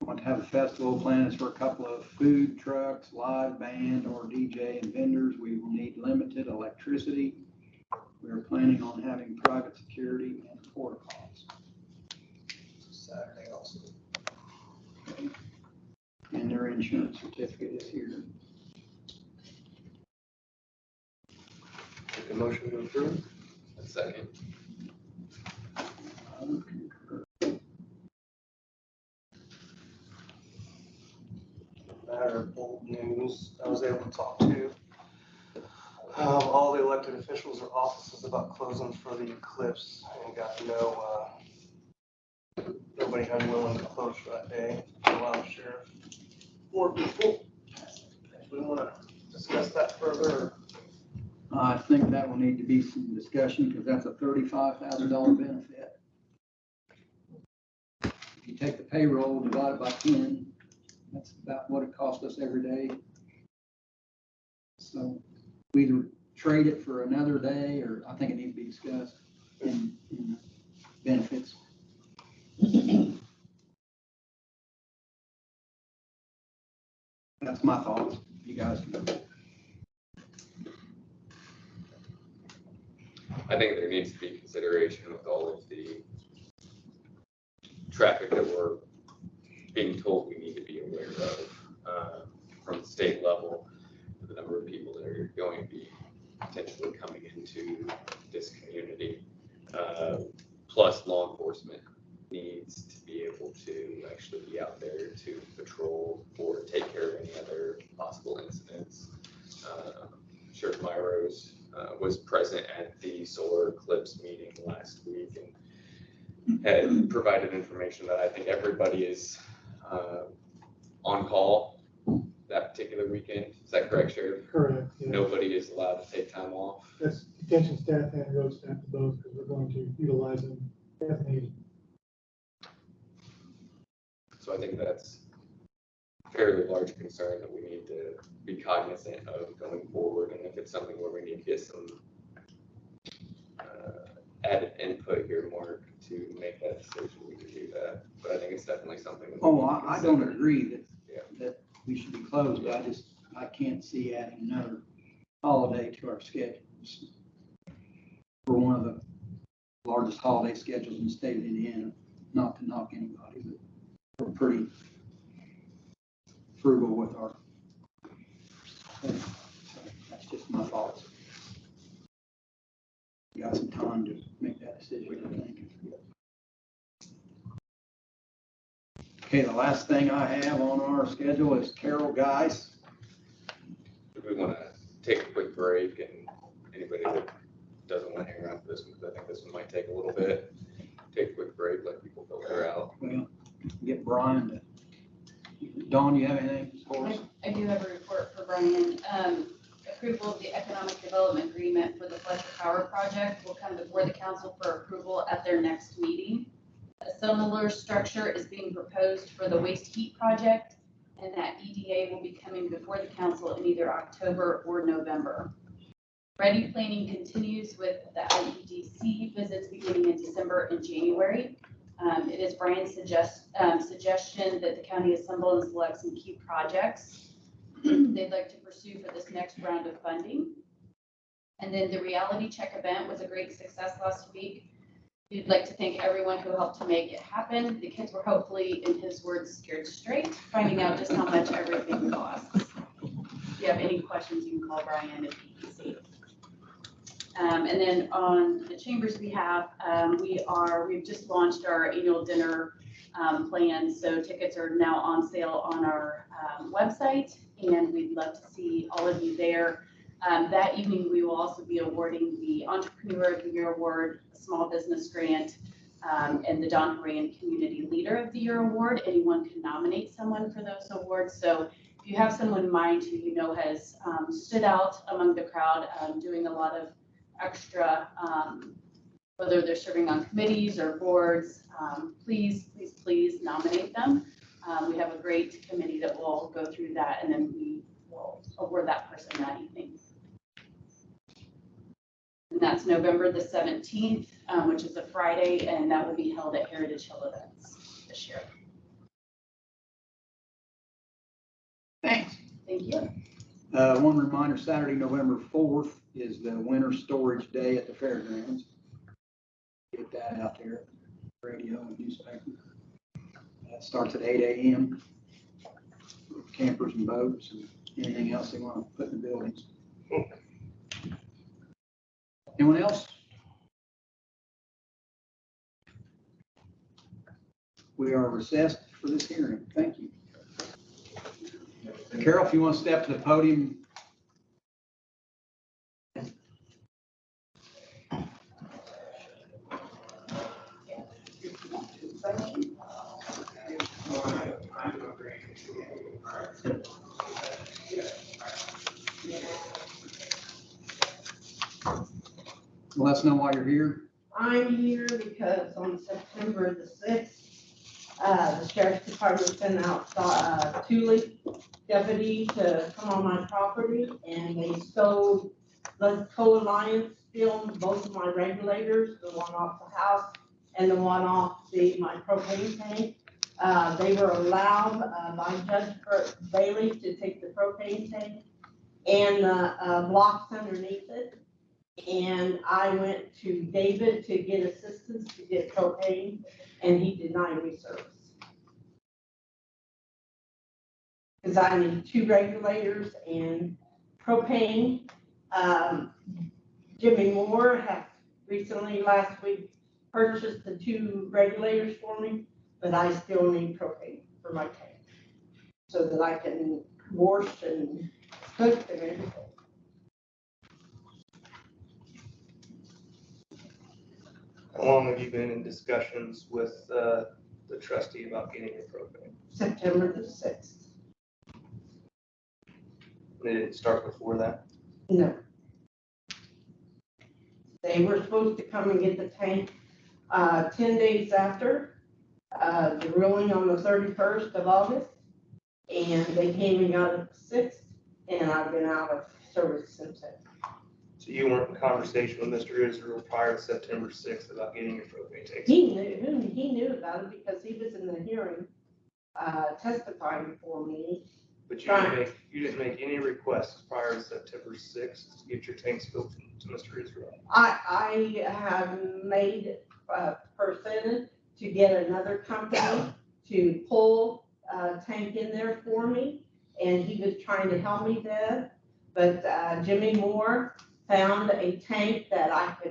Want to have a festival plans for a couple of food trucks, live band, or DJ and vendors. We will need limited electricity. We are planning on having private security and porta potties. Saturday also. Okay. And their insurance certificate is here. Make a motion to approve. A second. Matter of old news, I was able to talk to all the elected officials or offices about closing for the eclipse and got to know nobody unwilling to close for that day. Allow the sheriff more people. If we want to discuss that further. I think that will need to be some discussion because that's a $35,000 benefit. If you take the payroll, divide it by 10, that's about what it costs us every day. So we either trade it for another day, or I think it needs to be discussed in benefits. That's my thoughts. You guys can. I think there needs to be consideration with all of the traffic that we're being told we need to be aware of from the state out there to patrol or take care of any other possible incidents. Sheriff Myros was present at the solar eclipse meeting last week and had provided information that I think everybody is on call that particular weekend. Is that correct, Sheriff? Correct. Yeah. Nobody is allowed to take time off. That's detention staff and road staff both, because we're going to utilize them as needed. So I think that's a fairly large concern that we need to be cognizant of going forward. And if it's something where we need to get some added input here, Mark, to make that decision, we can do that. But I think it's definitely something. That I don't agree that we should be closed. I can't see adding another holiday to our schedules. For one of the largest holiday schedules in the state of Indiana, not to knock anybody, but we're pretty frugal with our, so that's just my thoughts. You got some time to make that decision, I think. Okay, the last thing I have on our schedule is Carol Geis. Do we want to take a quick break, and anybody that doesn't want to hang around for this one, because I think this one might take a little bit, take a quick break, let people filter out. Well, get Brian to, Dawn, you have anything for us? I do have a report for Brian. Approval of the economic development agreement for the Fletcher Power project will come before the council for approval at their next meeting. A similar structure is being proposed for the waste heat project, and that EDA will be coming before the council in either October or November. Ready planning continues with the IEDC visits beginning in December and January. It is Brian's suggestion that the county assemble and select some key projects they'd like to pursue for this next round of funding. And then the reality check event was a great success last week. We'd like to thank everyone who helped to make it happen. The kids were hopefully, in his words, scared straight, finding out just how much everything costs. If you have any questions, you can call Brian at EDC. And then on the chambers behalf, we've just launched our annual dinner plan. So tickets are now on sale on our website, and we'd love to see all of you there. That evening, we will also be awarding the Entrepreneur of the Year Award, Small Business Grant, and the Don Horan Community Leader of the Year Award. Anyone can nominate someone for those awards. So if you have someone in mind who you know has stood out among the crowd, doing a lot of extra, whether they're serving on committees or boards, please nominate them. We have a great committee that will go through that, and then we will award that person that evening. And that's November the 17th, which is a Friday, and that will be held at Heritage Hill Events this year. Thanks. Thank you. One reminder, Saturday, November 4th is the Winter Storage Day at the fairgrounds. Get that out there, radio and newspaper. That starts at 8 a.m. Campers and boats and anything else they want to put in the buildings. Anyone else? We are recessed for this hearing. Thank you. Carol, if you want to step to the podium. Let us know why you're here. I'm here because on September the 6th, the sheriff's department sent out two deputy to come on my property, and they stole, the co-alliance filmed both of my regulators, the one off the house and the one off my propane tank. They were allowed by Judge Bailey to take the propane tank and blocks underneath it. And I went to David to get assistance to get propane, and he denied me service. Because I need two regulators and propane. Jimmy Moore has recently, last week, purchased the two regulators for me, but I still need propane. for my tank, so that I can wash and cook and everything. How long have you been in discussions with the trustee about getting your propane? September the 6th. They didn't start before that? No. They were supposed to come and get the tank 10 days after the ruling on the 31st of August. And they came and got it the 6th, and I've been out of service since then. So you weren't in conversation with Mr. Israel prior to September 6th about getting your propane tank? He knew about it because he was in the hearing testifying for me. But you didn't make any requests prior to September 6th to get your tanks filled to Mr. Israel? I have made a percentage to get another company to pull a tank in there for me, and he was trying to help me then. But Jimmy Moore found a tank that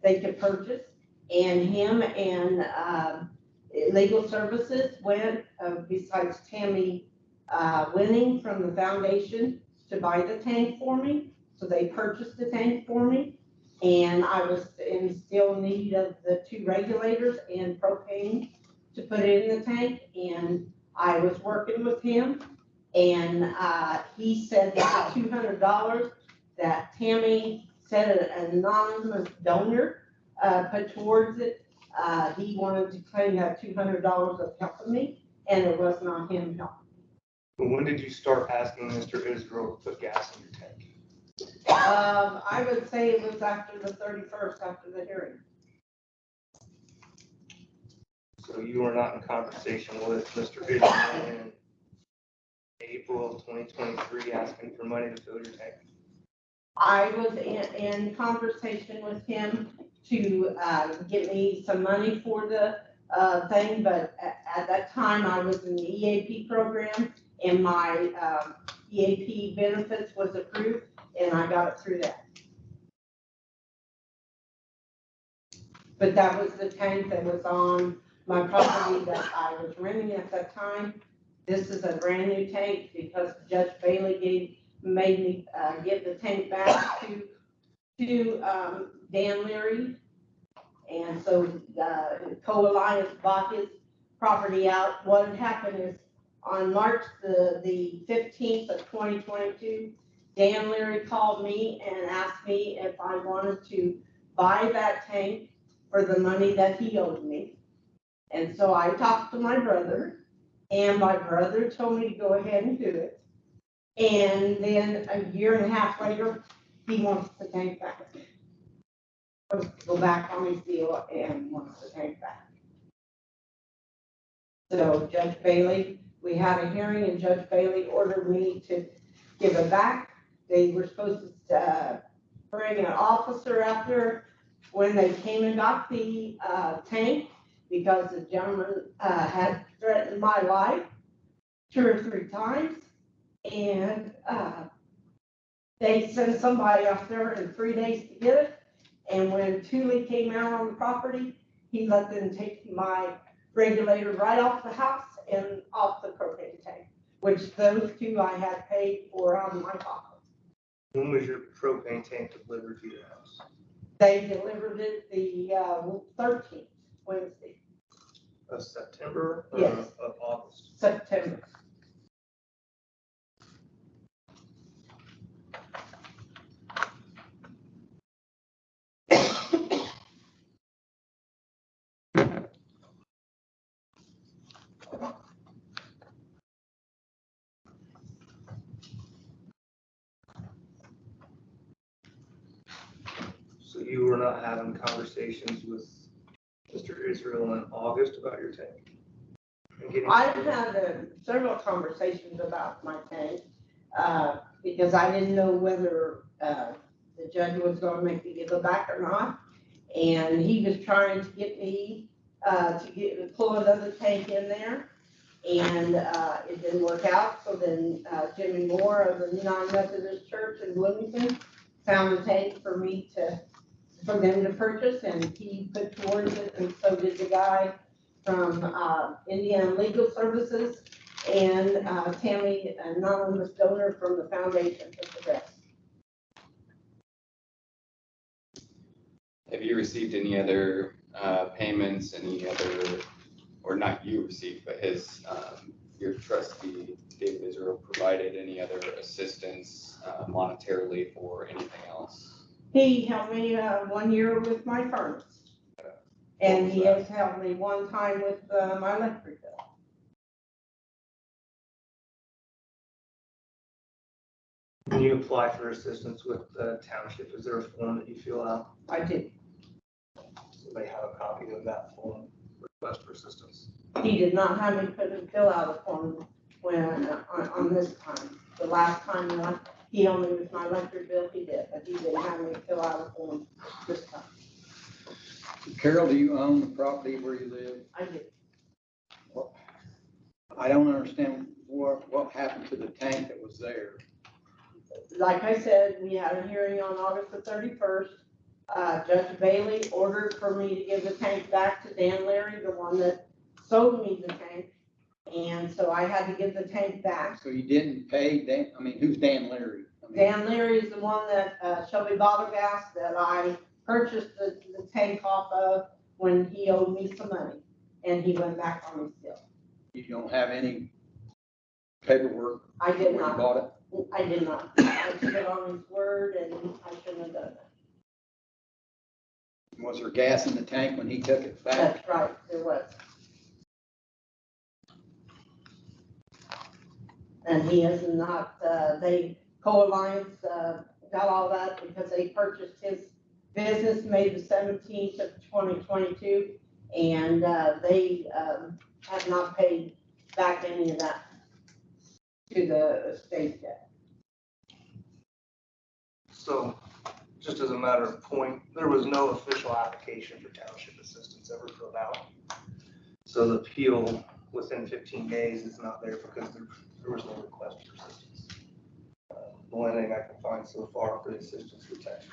they could purchase, and him and Legal Services went, besides Tammy Winning from the foundation, to buy the tank for me. So they purchased the tank for me, and I was in still need of the 2 regulators and propane to put in the tank, and I was working with him, and he said that the $200 that Tammy said an anonymous donor put towards it, he wanted to claim that $200 of helping me, and it was not him helping. When did you start asking Mr. Israel to put gas in your tank? I would say it was after the 31st, after the hearing. So you were not in conversation with Mr. Israel in April of 2023 asking for money to fill your tank? I was in conversation with him to get me some money for the thing, but at that time I was in the EAP program, and my EAP benefits was approved, and I got it through that. But that was the tank that was on my property that I was renting at that time. This is a brand new tank because Judge Bailey made me give the tank back to Dan Leary. And so Co-Alliance bought his property out. What had happened is on March the 15th of 2022, Dan Leary called me and asked me if I wanted to buy that tank for the money that he owed me. And so I talked to my brother, and my brother told me to go ahead and do it. And then a year and a half later, he wants the tank back. Wants to go back on his deal and wants the tank back. So Judge Bailey, we had a hearing, and Judge Bailey ordered me to give it back. They were supposed to bring an officer out there when they came and got the tank, because the gentleman had threatened my life 2 or 3 times. And they sent somebody out there in 3 days to get it. And when Thule came out on the property, he let them take my regulator right off the house and off the propane tank, which those 2 I had paid for out of my pocket. When was your propane tank delivered to your house? They delivered it the 13th, Wednesday. Of September or Yes. of August? September. So you were not having conversations with Mr. Israel in August about your tank? I've had several conversations about my tank, because I didn't know whether the judge was going to make me give it back or not. And he was trying to get me to pull another tank in there, and it didn't work out. So then Jimmy Moore of the United Methodist Church in Bloomington found a tank for them to purchase, and he put towards it, and so did the guy from, Indiana Legal Services, and, Tammy, anonymous donor from the foundation for the rest. Have you received any other payments, any other, or not you received, but your trustee, David Israel, provided any other assistance monetarily for anything else? He helped me, 1 year with my furnace. And he has helped me one time with, my electric bill. When you apply for assistance with the township, is there a form that you fill out? I did. So they have a copy of that form, request for assistance. He did not have me fill out a form when, on this time. The last time, he only with my electric bill, he did, but he didn't have me fill out a form this time. Carol, do you own the property where you live? I did. I don't understand what happened to the tank that was there. Like I said, we had a hearing on August the 31st. Judge Bailey ordered for me to give the tank back to Dan Leary, the one that sold me the tank. And so I had to give the tank back. So you didn't pay Dan, I mean, who's Dan Leary? Dan Leary is the one that, Shelby Bottergas, that I purchased the tank off of when he owed me some money. And he went back on me still. You don't have any paperwork? I did where not. you bought it? I did not. I stood on his word and I shouldn't have done that. Was there gas in the tank when he took it back? That's right, there was. And he is not, Co-Alliance, got all that because they purchased his business May the 17th of 2022. And, they, have not paid back any of that to the state yet. So, just as a matter of point, there was no official application for township assistance ever filled out. So the appeal within 15 days is not there because there was no request for assistance. The only thing I can find so far for the assistance for tax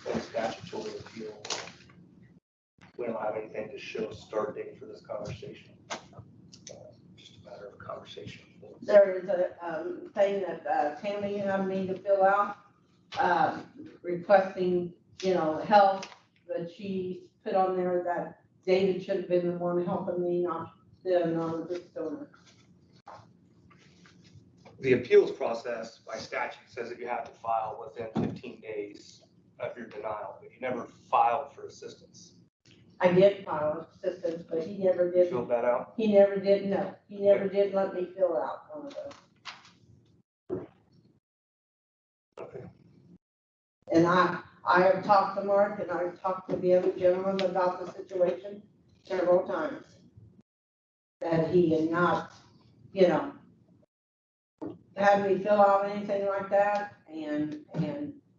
is a statutory appeal. We don't have anything to show a start date for this conversation. Just a matter of conversation. There is a thing that Tammy had me to fill out, requesting, help, but she put on there that David should have been the one helping me, not the anonymous donor. The appeals process by statute says that you have to file within 15 days of your denial, but you never filed for assistance. I did file assistance, but he never did. Filled that out? He never did, no. He never did let me fill out one of those. Okay. And I have talked to Mark and I've talked to the other gentleman about the situation several times. That he had not, had me fill out anything like that and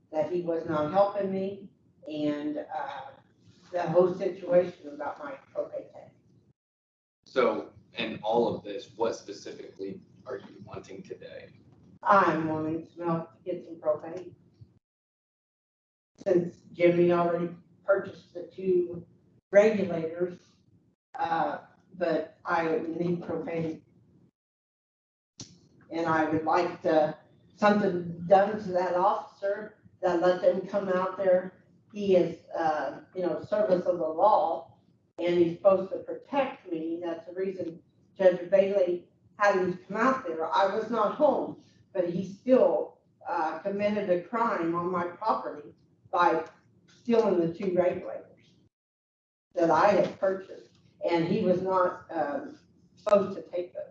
that he was not helping me and, the whole situation about my propane tank. So, in all of this, what specifically are you wanting today? I'm wanting to get some propane. Since Jimmy already purchased the 2 regulators, but I need propane. And I would like something done to that officer that let them come out there. He is, service of the law, and he's supposed to protect me. That's the reason Judge Bailey had him come out there. I was not home, but he still committed a crime on my property by stealing the 2 regulators that I had purchased, and he was not supposed to take those.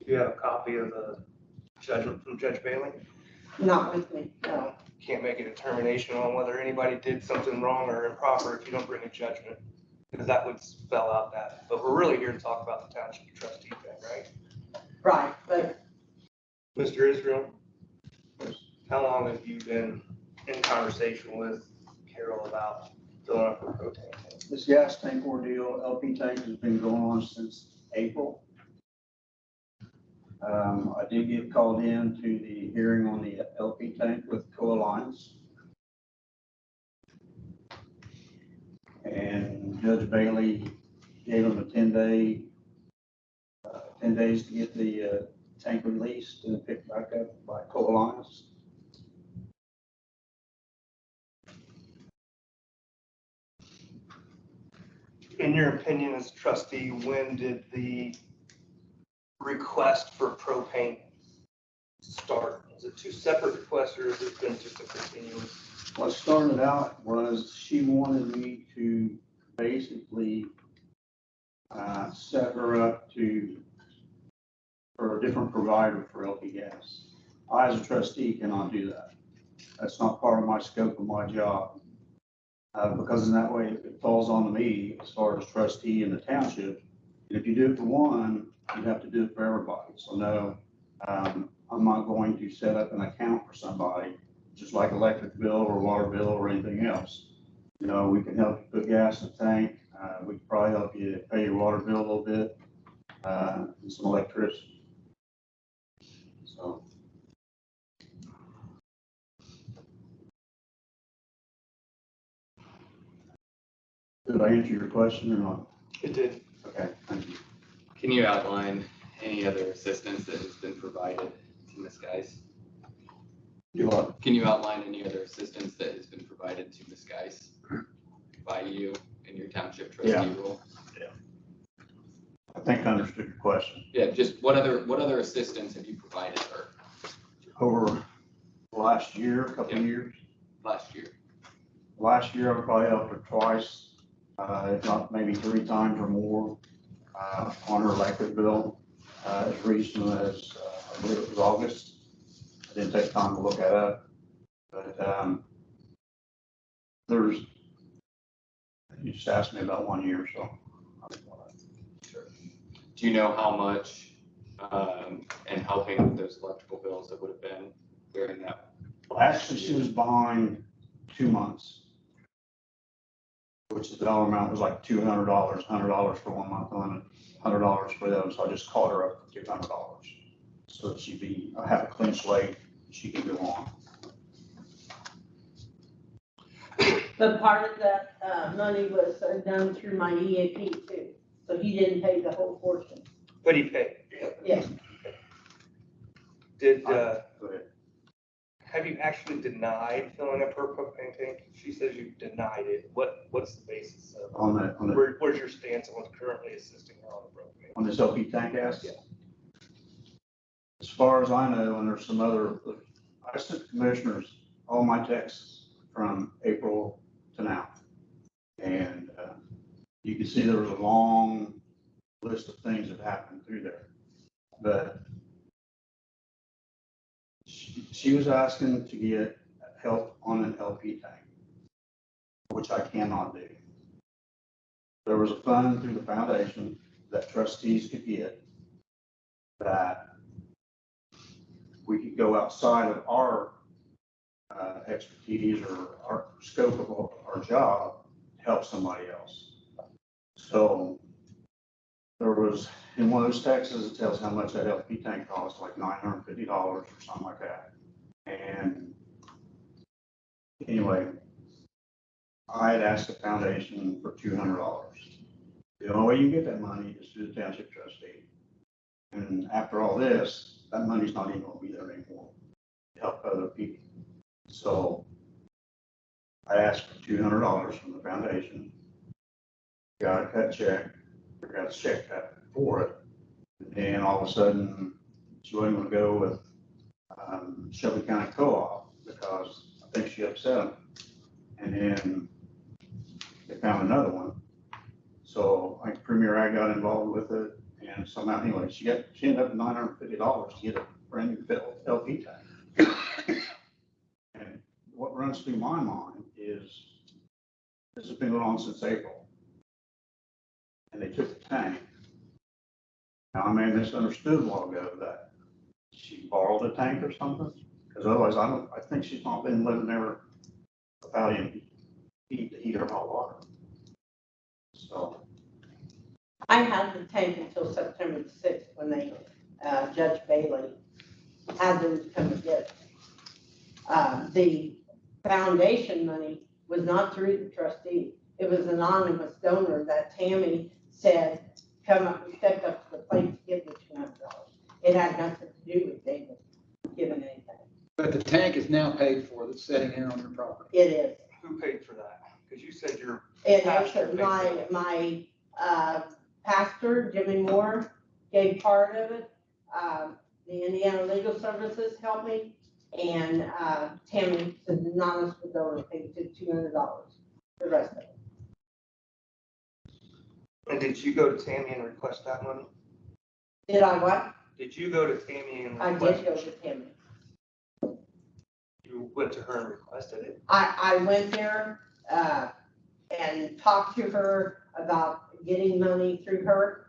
Do you have a copy of the judgment from Judge Bailey? Not with me, no. Can't make a determination on whether anybody did something wrong or improper if you don't bring a judgment, because that would spell out that. But we're really here to talk about the township trustee thing, right? Right, but. Mr. Israel, how long have you been in conversation with Carol about filling up her propane tank? This gas tank ordeal, LP tank, has been going on since April. I did get called in to the hearing on the LP tank with Co-Alliance. And Judge Bailey gave them a 10-day, 10 days to get the tank released and picked back up by Coalliance. In your opinion as trustee, when did the request for propane start? Was it two separate requests or has it been just a continuous? What started out was she wanted me to basically set her up for a different provider for LP gas. I, as a trustee, cannot do that. That's not part of my scope of my job. Because in that way, it falls on me as far as trustee in the township. And if you do it for one, you have to do it for everybody. So no, I'm not going to set up an account for somebody, just like electric bill or water bill or anything else. You know, we can help you put gas in the tank. We can probably help you pay your water bill a little bit, and some electricity. So. Did I answer your question or not? It did. Okay, thank you. Can you outline any other assistance that has been provided to Ms. Geis? Do what? Can you outline any other assistance that has been provided to Ms. Geis by you in your township trustee role? Yeah. I think I understood your question. Yeah, just what other assistance have you provided her? Over the last year, a couple of years. Last year. Last year, I probably helped her twice, if not maybe 3 times or more, on her electric bill, as recent as, I believe it was August. I didn't take time to look that up, but you just asked me about 1 year, so. Sure. Do you know how much and helping with those electrical bills that would have been during that? Well, actually, she was behind 2 months, which the dollar amount was like $200, $100 for 1 month limit, $100 for those. So I just called her up for $200, so that she'd have a clean slate, she could go on. But part of that money was done through my EAP too, so he didn't pay the whole portion. But he paid. Yeah. Did, Go ahead. have you actually denied filling up her propane tank? She says you denied it. What's the basis of? Where's your stance on what's currently assisting her on the propane? On this LP tank gas? Yeah. As far as I know, and there's some other, I sent commissioners all my texts from April to now. And you can see there was a long list of things that happened through there. But she was asking to get help on an LP tank, which I cannot do. There was a fund through the foundation that trustees could get that we could go outside of our expertise or our scope of our job to help somebody else. So there was, in one of those texts, it tells how much that LP tank costs, like $950 or something like that. And anyway, I had asked the foundation for $200. The only way you can get that money is through the township trustee. And after all this, that money's not even going to be there anymore to help other people. So I asked for $200 from the foundation, got a cut check, got a check cut for it. And all of a sudden, she wasn't going to go with Shelby County Co-op because I think she upset them. And then they found another one. So I think Premier Ag got involved with it. And somehow, anyway, she ended up with $950 to get a brand new LP tank. And what runs through my mind is this has been going on since April. And they took the tank. Now, I may have misunderstood a while ago that she borrowed a tank or something, because otherwise I think she's not been living there without any heat or hot water. So. I had the tank until September the 6th when they, Judge Bailey had them to come and get it. The foundation money was not through the trustee. it was an anonymous donor that Tammy said, come up and stepped up to the plate to give the $200. It had nothing to do with David giving anything. But the tank is now paid for, that's sitting here on your property. It is. Who paid for that? Because you said your It pastor is, paid for my pastor, Jimmy Moore, gave part of it. The Indiana Legal Services helped me, and Tammy, the anonymous donor, paid $200, the rest of it. And did you go to Tammy and request that money? Did I what? Did you go to Tammy and I request? did go to Tammy. You went to her and requested it? I went there, and talked to her about getting money through her.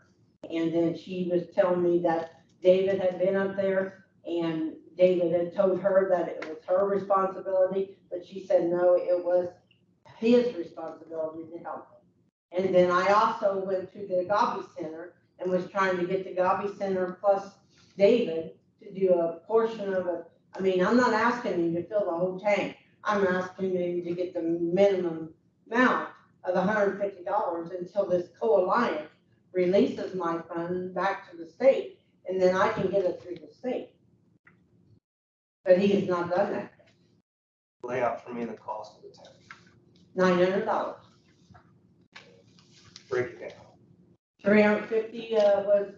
And then she was telling me that David had been up there and David had told her that it was her responsibility, but she said, no, it was his responsibility to help me. And then I also went to the Gabi Center and was trying to get the Gabi Center plus David to do a portion of it. I mean, I'm not asking you to fill the whole tank. I'm asking you to get the minimum amount of $150 until this co-alliance releases my fund back to the state, and then I can get it through the state. But he has not done that. Lay out for me the cost of the tank. $900. Break it down. 350 was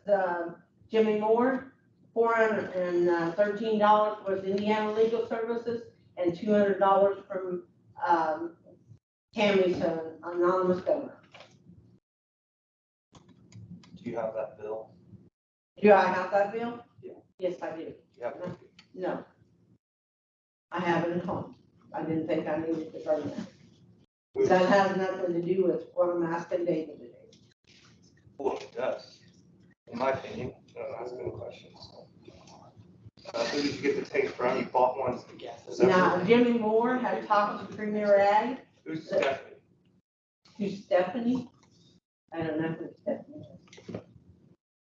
Jimmy Moore, $413 was Indiana Legal Services, and $200 from Tammy's anonymous donor. Do you have that bill? Do I have that bill? Yeah. Yes, I do. You have it? No. I have it at home. I didn't think I needed to bring that. That has nothing to do with what I'm asking David to do. Well, it does. In my opinion, I'm asking questions. Who did you get the tank from? You bought one? Now, Jimmy Moore had talked to Premier Ag. Who's Stephanie? Who's Stephanie? I don't know who Stephanie is.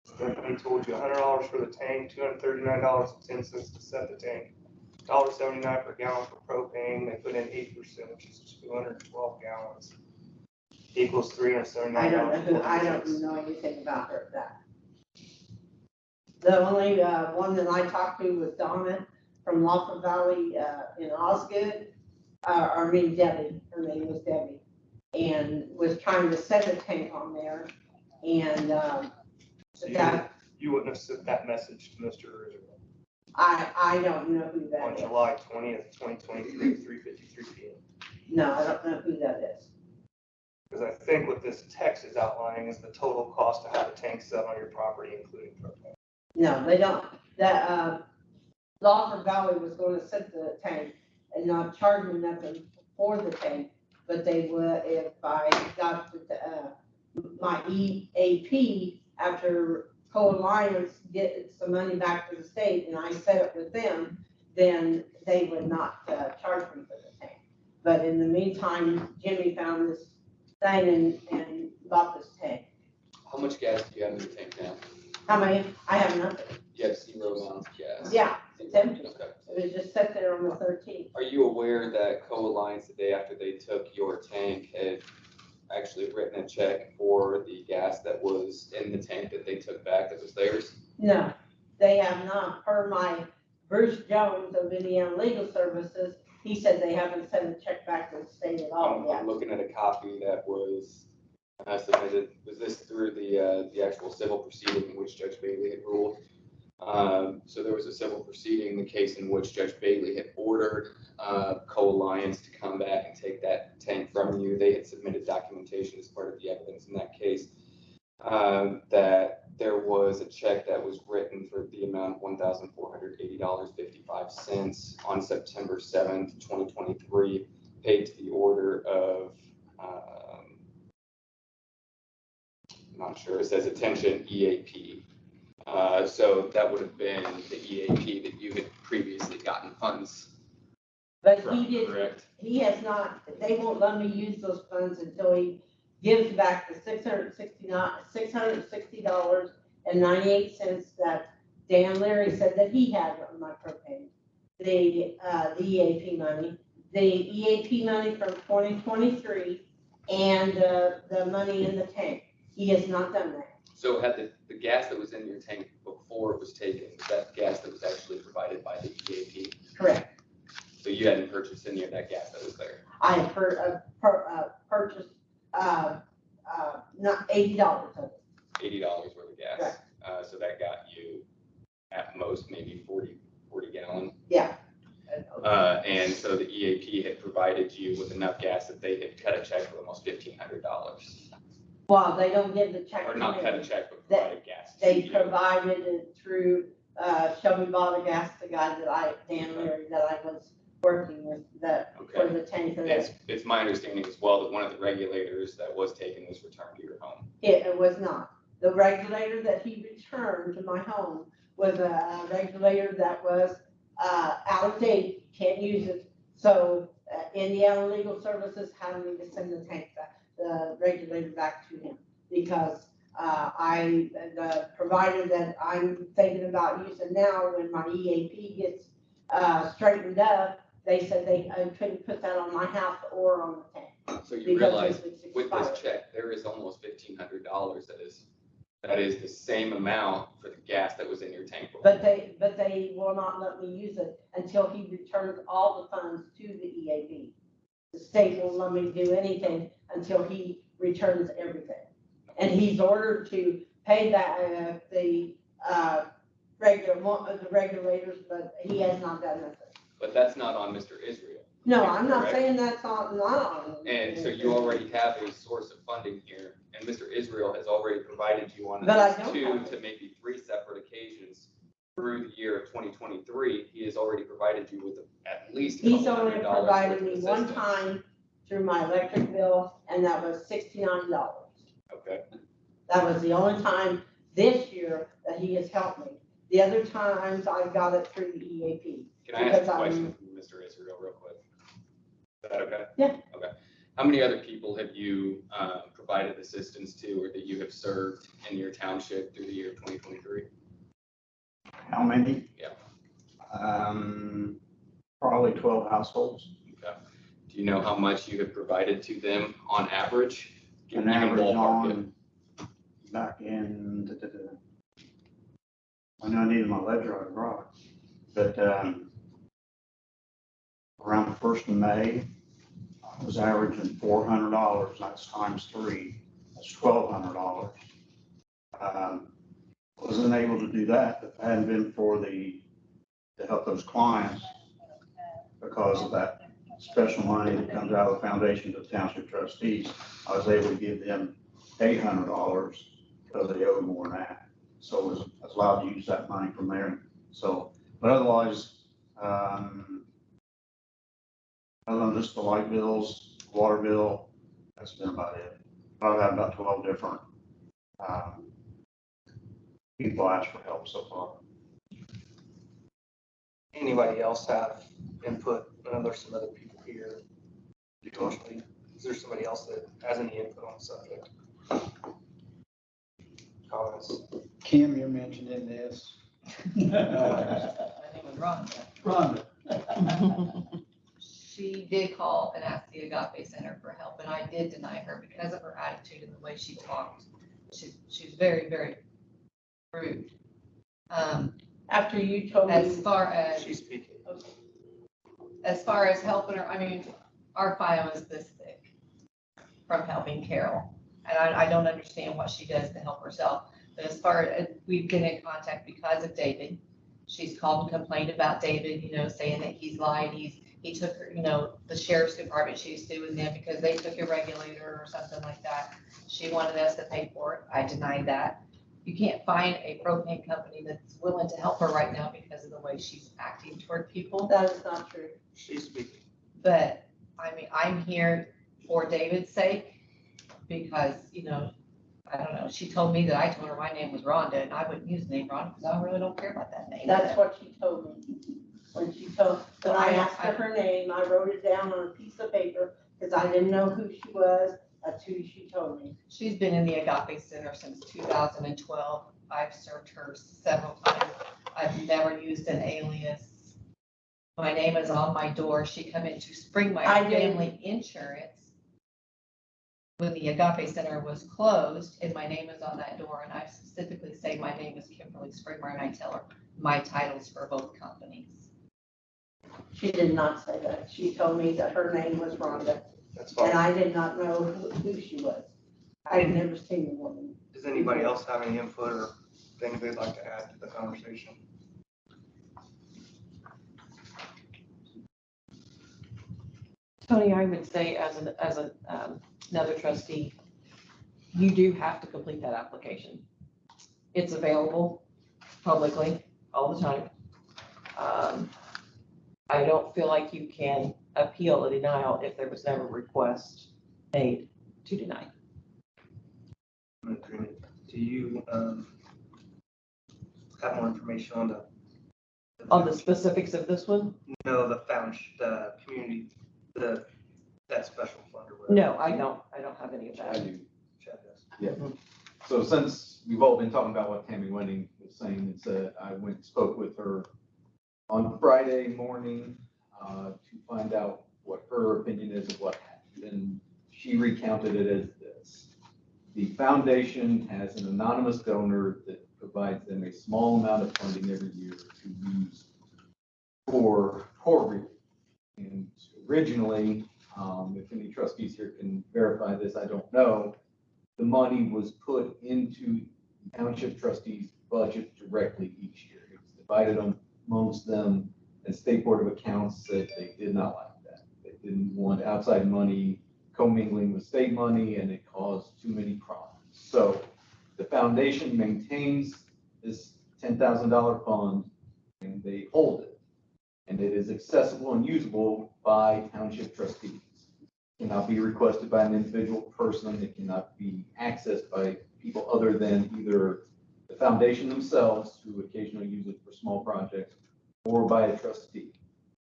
Stephanie told you $100 for the tank, $239.10 to set the tank, $1.79 per gallon for propane. They put in 8%, which is 212 gallons. Equals $379. I don't know anything about her, that. The only one that I talked to was Donna from Lawful Valley in Osgood, Debbie, her name was Debbie, and was trying to set a tank on there, and So that, you wouldn't have sent that message to Mr. Roosevelt I don't know who that on is. July 20th, 2023, 3:53 p.m. No, I don't know who that is. Because I think what this text is outlining is the total cost to have a tank set on your property, including propane. No, they don't. That Lawford Valley was going to set the tank and not charge me nothing for the tank, but they would if I got my EAP after Co-Alliance get some money back to the state and I set it with them, then they would not charge me for the tank. But in the meantime, Jimmy found this thing and bought this tank. How much gas do you have in the tank now? How many? I have nothing. You have 0 amounts of gas? Yeah, it's empty. Okay. It was just set there on the 13th. Are you aware that Co-Alliance, the day after they took your tank, had actually written a check for the gas that was in the tank that they took back that was theirs? No, they have not. Per my Bruce Jones of Indiana Legal Services, he said they haven't sent a check back to the state at all yet. I'm looking at a copy that was submitted. Was this through the actual civil proceeding in which Judge Bailey had ruled? So there was a civil proceeding, the case in which Judge Bailey had ordered Co-Alliance to come back and take that tank from you. They had submitted documentation as part of the evidence in that case that there was a check that was written for the amount of $1,480.55 on September 7th, 2023, paid to the order of, I'm not sure, it says attention EAP. So that would have been the EAP that you had previously gotten funds But from, he did, correct? he has not, they won't let me use those funds until he gives back the $660.98 that Dan Leary said that he had on my propane. The EAP money. The EAP money from 2023 and the money in the tank. He has not done that. So had the gas that was in your tank before it was taken, was that gas that was actually provided by the EAP? Correct. So you hadn't purchased any of that gas that was there? I have purchased, not $80 of it. $80 worth of gas? Right. So that got you at most maybe 40 gallon? Yeah. And so the EAP had provided you with enough gas that they had cut a check for almost $1,500. Well, they don't give the check. Or to not me. cut a check, but provided gas. They provided it through, Shelby Gas, the guy Dan Leary, that I was working with, that, for the tank. It's my understanding as well that one of the regulators that was taken was returned to your home. It was not. The regulator that he returned to my home was a regulator that was, out of date, can't use it. So, Indiana Legal Services had me to send the tank back, the regulator back to him, because the provider that I'm thinking about using now, when my EAP gets straightened up, they said I couldn't put that on my house or on the tank. So you realize with this check, there is almost $1,500 that is the same amount for the gas that was in your tank before. But they will not let me use it until he returns all the funds to the EAP. The state won't let me do anything until he returns everything. And he's ordered to pay that, the regulators, but he has not done nothing. But that's not on Mr. Israel. No, I'm not saying that's not on. And so you already have a source of funding here, and Mr. Israel has already provided you on But I at don't least have 2 to maybe 3 separate occasions through the year of 2023. He has already provided you with at least He's only $1,200 provided worth of me one assistance. time through my electric bill, and that was $69. Okay. That was the only time this year that he has helped me. The other times I got it through the EAP. Can I ask a question from Mr. Israel real quick? Is that okay? Yeah. Okay. How many other people have you provided assistance to, or that you have served in your township through the year of 2023? How many? Yeah. Probably 12 households. Okay. Do you know how much you have provided to them on average? An average on, back in, I know I needed my ledger, I brought it, but around the 1st of May, I was averaging $400, that's times 3, that's $1,200. Wasn't able to do that if it hadn't been for to help those clients because of that special money that comes out of the foundation to the township trustees. I was able to give them $800 because they owed more than that. So I was allowed to use that money from there. So, but otherwise, other than just the light bills, water bill, that's been about it. I've had about 12 different people ask for help so far. Anybody else have input? I know there's some other people here. Potentially, is there somebody else that has any input on the subject? Comments? Kim, you're mentioned in this. My name is Rhonda. Rhonda. She did call and ask the Agape Center for help, and I did deny her because of her attitude and the way she talked. She's very, very rude. After you told me. As far as. She's speaking. As far as helping her, I mean, our file is this thick from helping Carol. And I don't understand what she does to help herself. But as far as we've been in contact because of David, she's called and complained about David, saying that he's lied. He took her, the sheriff's department, she's suing them because they took a regulator or something like that. She wanted us to pay for it. I denied that. You can't find a propane company that's willing to help her right now because of the way she's acting toward people. That is not true. She's speaking. But I mean, I'm here for David's sake because, I don't know. She told me that I told her my name was Rhonda and I wouldn't use the name Rhonda because I really don't care about that name. That's what she told me. When I asked her name, I wrote it down on a piece of paper because I didn't know who she was. That's who she told me. She's been in the Agape Center since 2012. I've served her several times. I've never used an alias. My name is on my door. She come in to spring my family insurance. when the Agape Center was closed, and my name is on that door, and I specifically say my name is Kimberly Springer, and I tell her my titles for both companies. She did not say that. She told me that her name was Rhonda, That's fine. and I did not know who she was. I had never seen the woman. Does anybody else have any input or things they'd like to add to the conversation? Tony, I would say another trustee, you do have to complete that application. It's available publicly all the time. I don't feel like you can appeal a denial if there was never a request made to deny. I'm in agreement. Do you have more information on the specifics of this one? No, the community, that special fund or whatever? No, I don't have any of that. I do. Chad does. Yeah. So since we've all been talking about what Tammy Wenning was saying, I went and spoke with her on Friday morning to find out what her opinion is of what happened. And she recounted it as this. The foundation has an anonymous donor that provides them a small amount of funding every year to use for poor relief. And originally, if any trustees here can verify this, I don't know, the money was put into the township trustees' budget directly each year. It was divided amongst them, and State Board of Accounts said they did not like that. They didn't want outside money commingling with state money, and it caused too many problems. So the foundation maintains this $10,000 fund, and they hold it. And it is accessible and usable by township trustees. It cannot be requested by an individual person. It cannot be accessed by people other than either the foundation themselves, who occasionally use it for small projects, or by a trustee.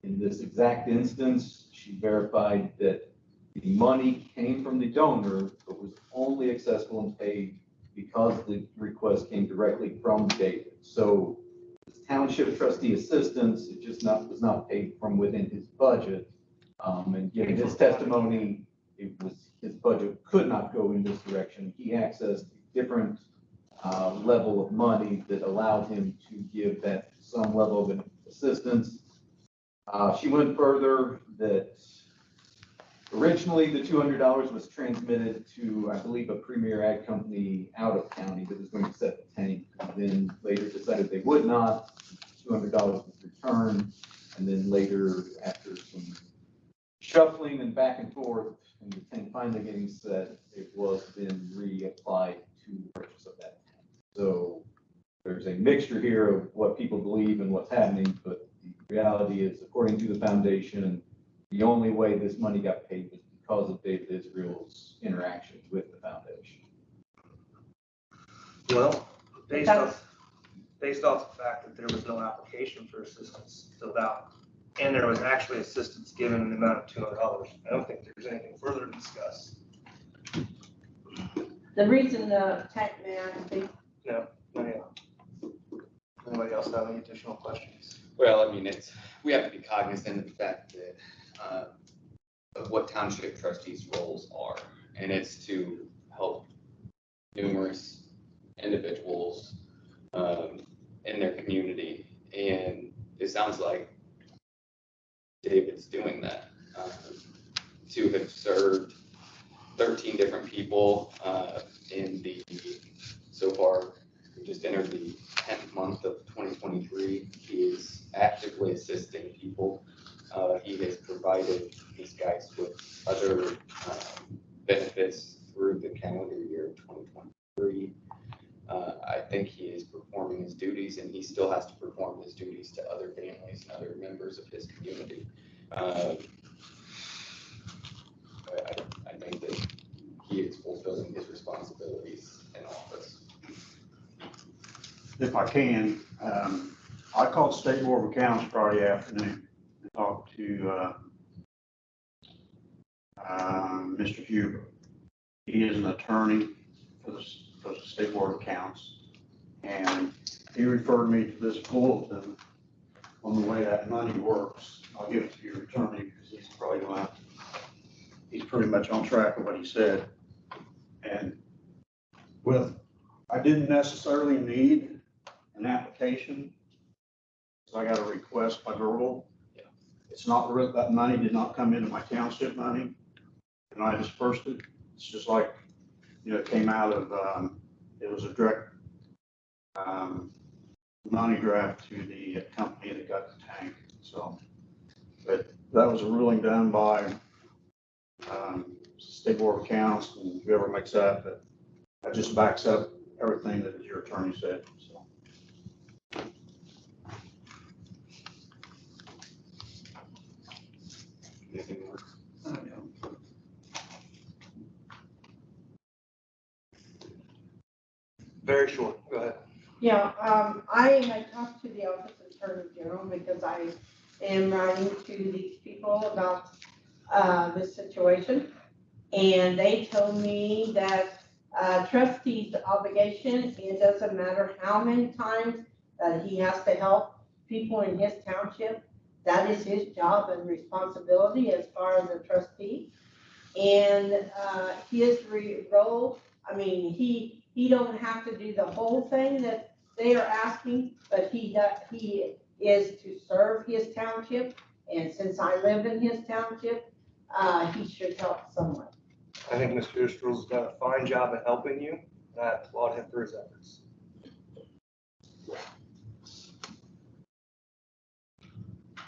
In this exact instance, she verified that the money came from the donor, but was only accessible and paid because the request came directly from David. So this township trustee assistance, it just was not paid from within his budget. And given his testimony, his budget could not go in this direction. He accessed a different level of money that allowed him to give that some level of assistance. She went further that originally the $200 was transmitted to, I believe, a premier ag company out of county that was going to set the tank. And then later decided they would not. $200 was returned. And then later, after some shuffling and back and forth, and the tank finally getting set, it was then reapplied to the purchase of that tank. So there's a mixture here of what people believe and what's happening, but the reality is, according to the foundation, the only way this money got paid was because of David Israel's interactions with the foundation. Well, based off the fact that there was no application for assistance filled out, and there was actually assistance given in the amount of $200, I don't think there's anything further to discuss. The reason the tank man, No, not yet. Anybody else have any additional questions? Well, I mean, we have to be cognizant of the fact that of what township trustees' roles are, and it's to help numerous individuals in their community. And it sounds like David's doing that. To have served 13 different people so far, we just entered the 10th month of 2023. He is actively assisting people. He has provided these guys with other benefits through the calendar year of 2023. I think he is performing his duties, and he still has to perform his duties to other families and other members of his community. I think that he is fulfilling his responsibilities in office. If I can, I called State Board of Accounts Friday afternoon and talked to Mr. Huber. He is an attorney for the State Board of Accounts, and he referred me to this bulletin on the way that money works. I'll give it to your attorney because he's probably going to, he's pretty much on track of what he said. And I didn't necessarily need an application. So I got a request by verbal. It's not, that money did not come into my township money, and I dispersed it. It's just like, it came out of, it was a direct money draft to the company that got the tank. So, but that was a ruling done by State Board of Accounts and whoever makes that, but that just backs up everything that your attorney said, so. Anything else? Very short, go ahead. Yeah, I talked to the Office of Attorney General because I am writing to these people about this situation. And they told me that trustee's obligation, it doesn't matter how many times that he has to help people in his township. That is his job and responsibility as far as a trustee. And his role, I mean, he don't have to do the whole thing that they are asking, but he is to serve his township. And since I live in his township, he should help someone. I think Mr. Israel's done a fine job of helping you, and I applaud him for his efforts.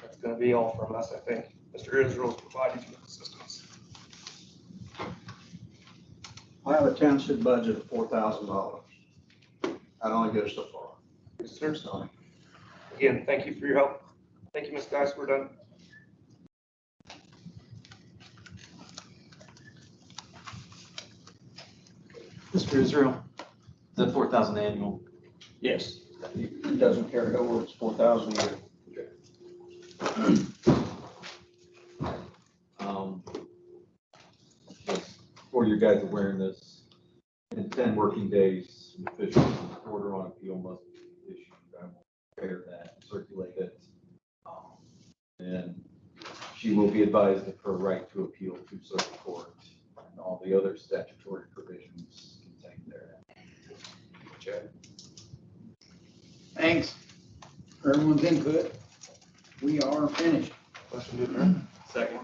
That's gonna be all from us, I think. Mr. Israel's provided you with assistance. I have a township budget of $4,000. That only goes so far. Yes, sir. Again, thank you for your help. Thank you, Ms. Geis, we're done. Mr. Israel, is that 4,000 annual? Yes. It doesn't carry over, it's 4,000 a year. Just for your guys' awareness, in 10 working days, an official order on appeal must be issued. I will prepare that, circulate it. And she will be advised of her right to appeal to circuit court and all the other statutory provisions contained there. Thanks for everyone's input. We are finished. Motion to adjourn. Second.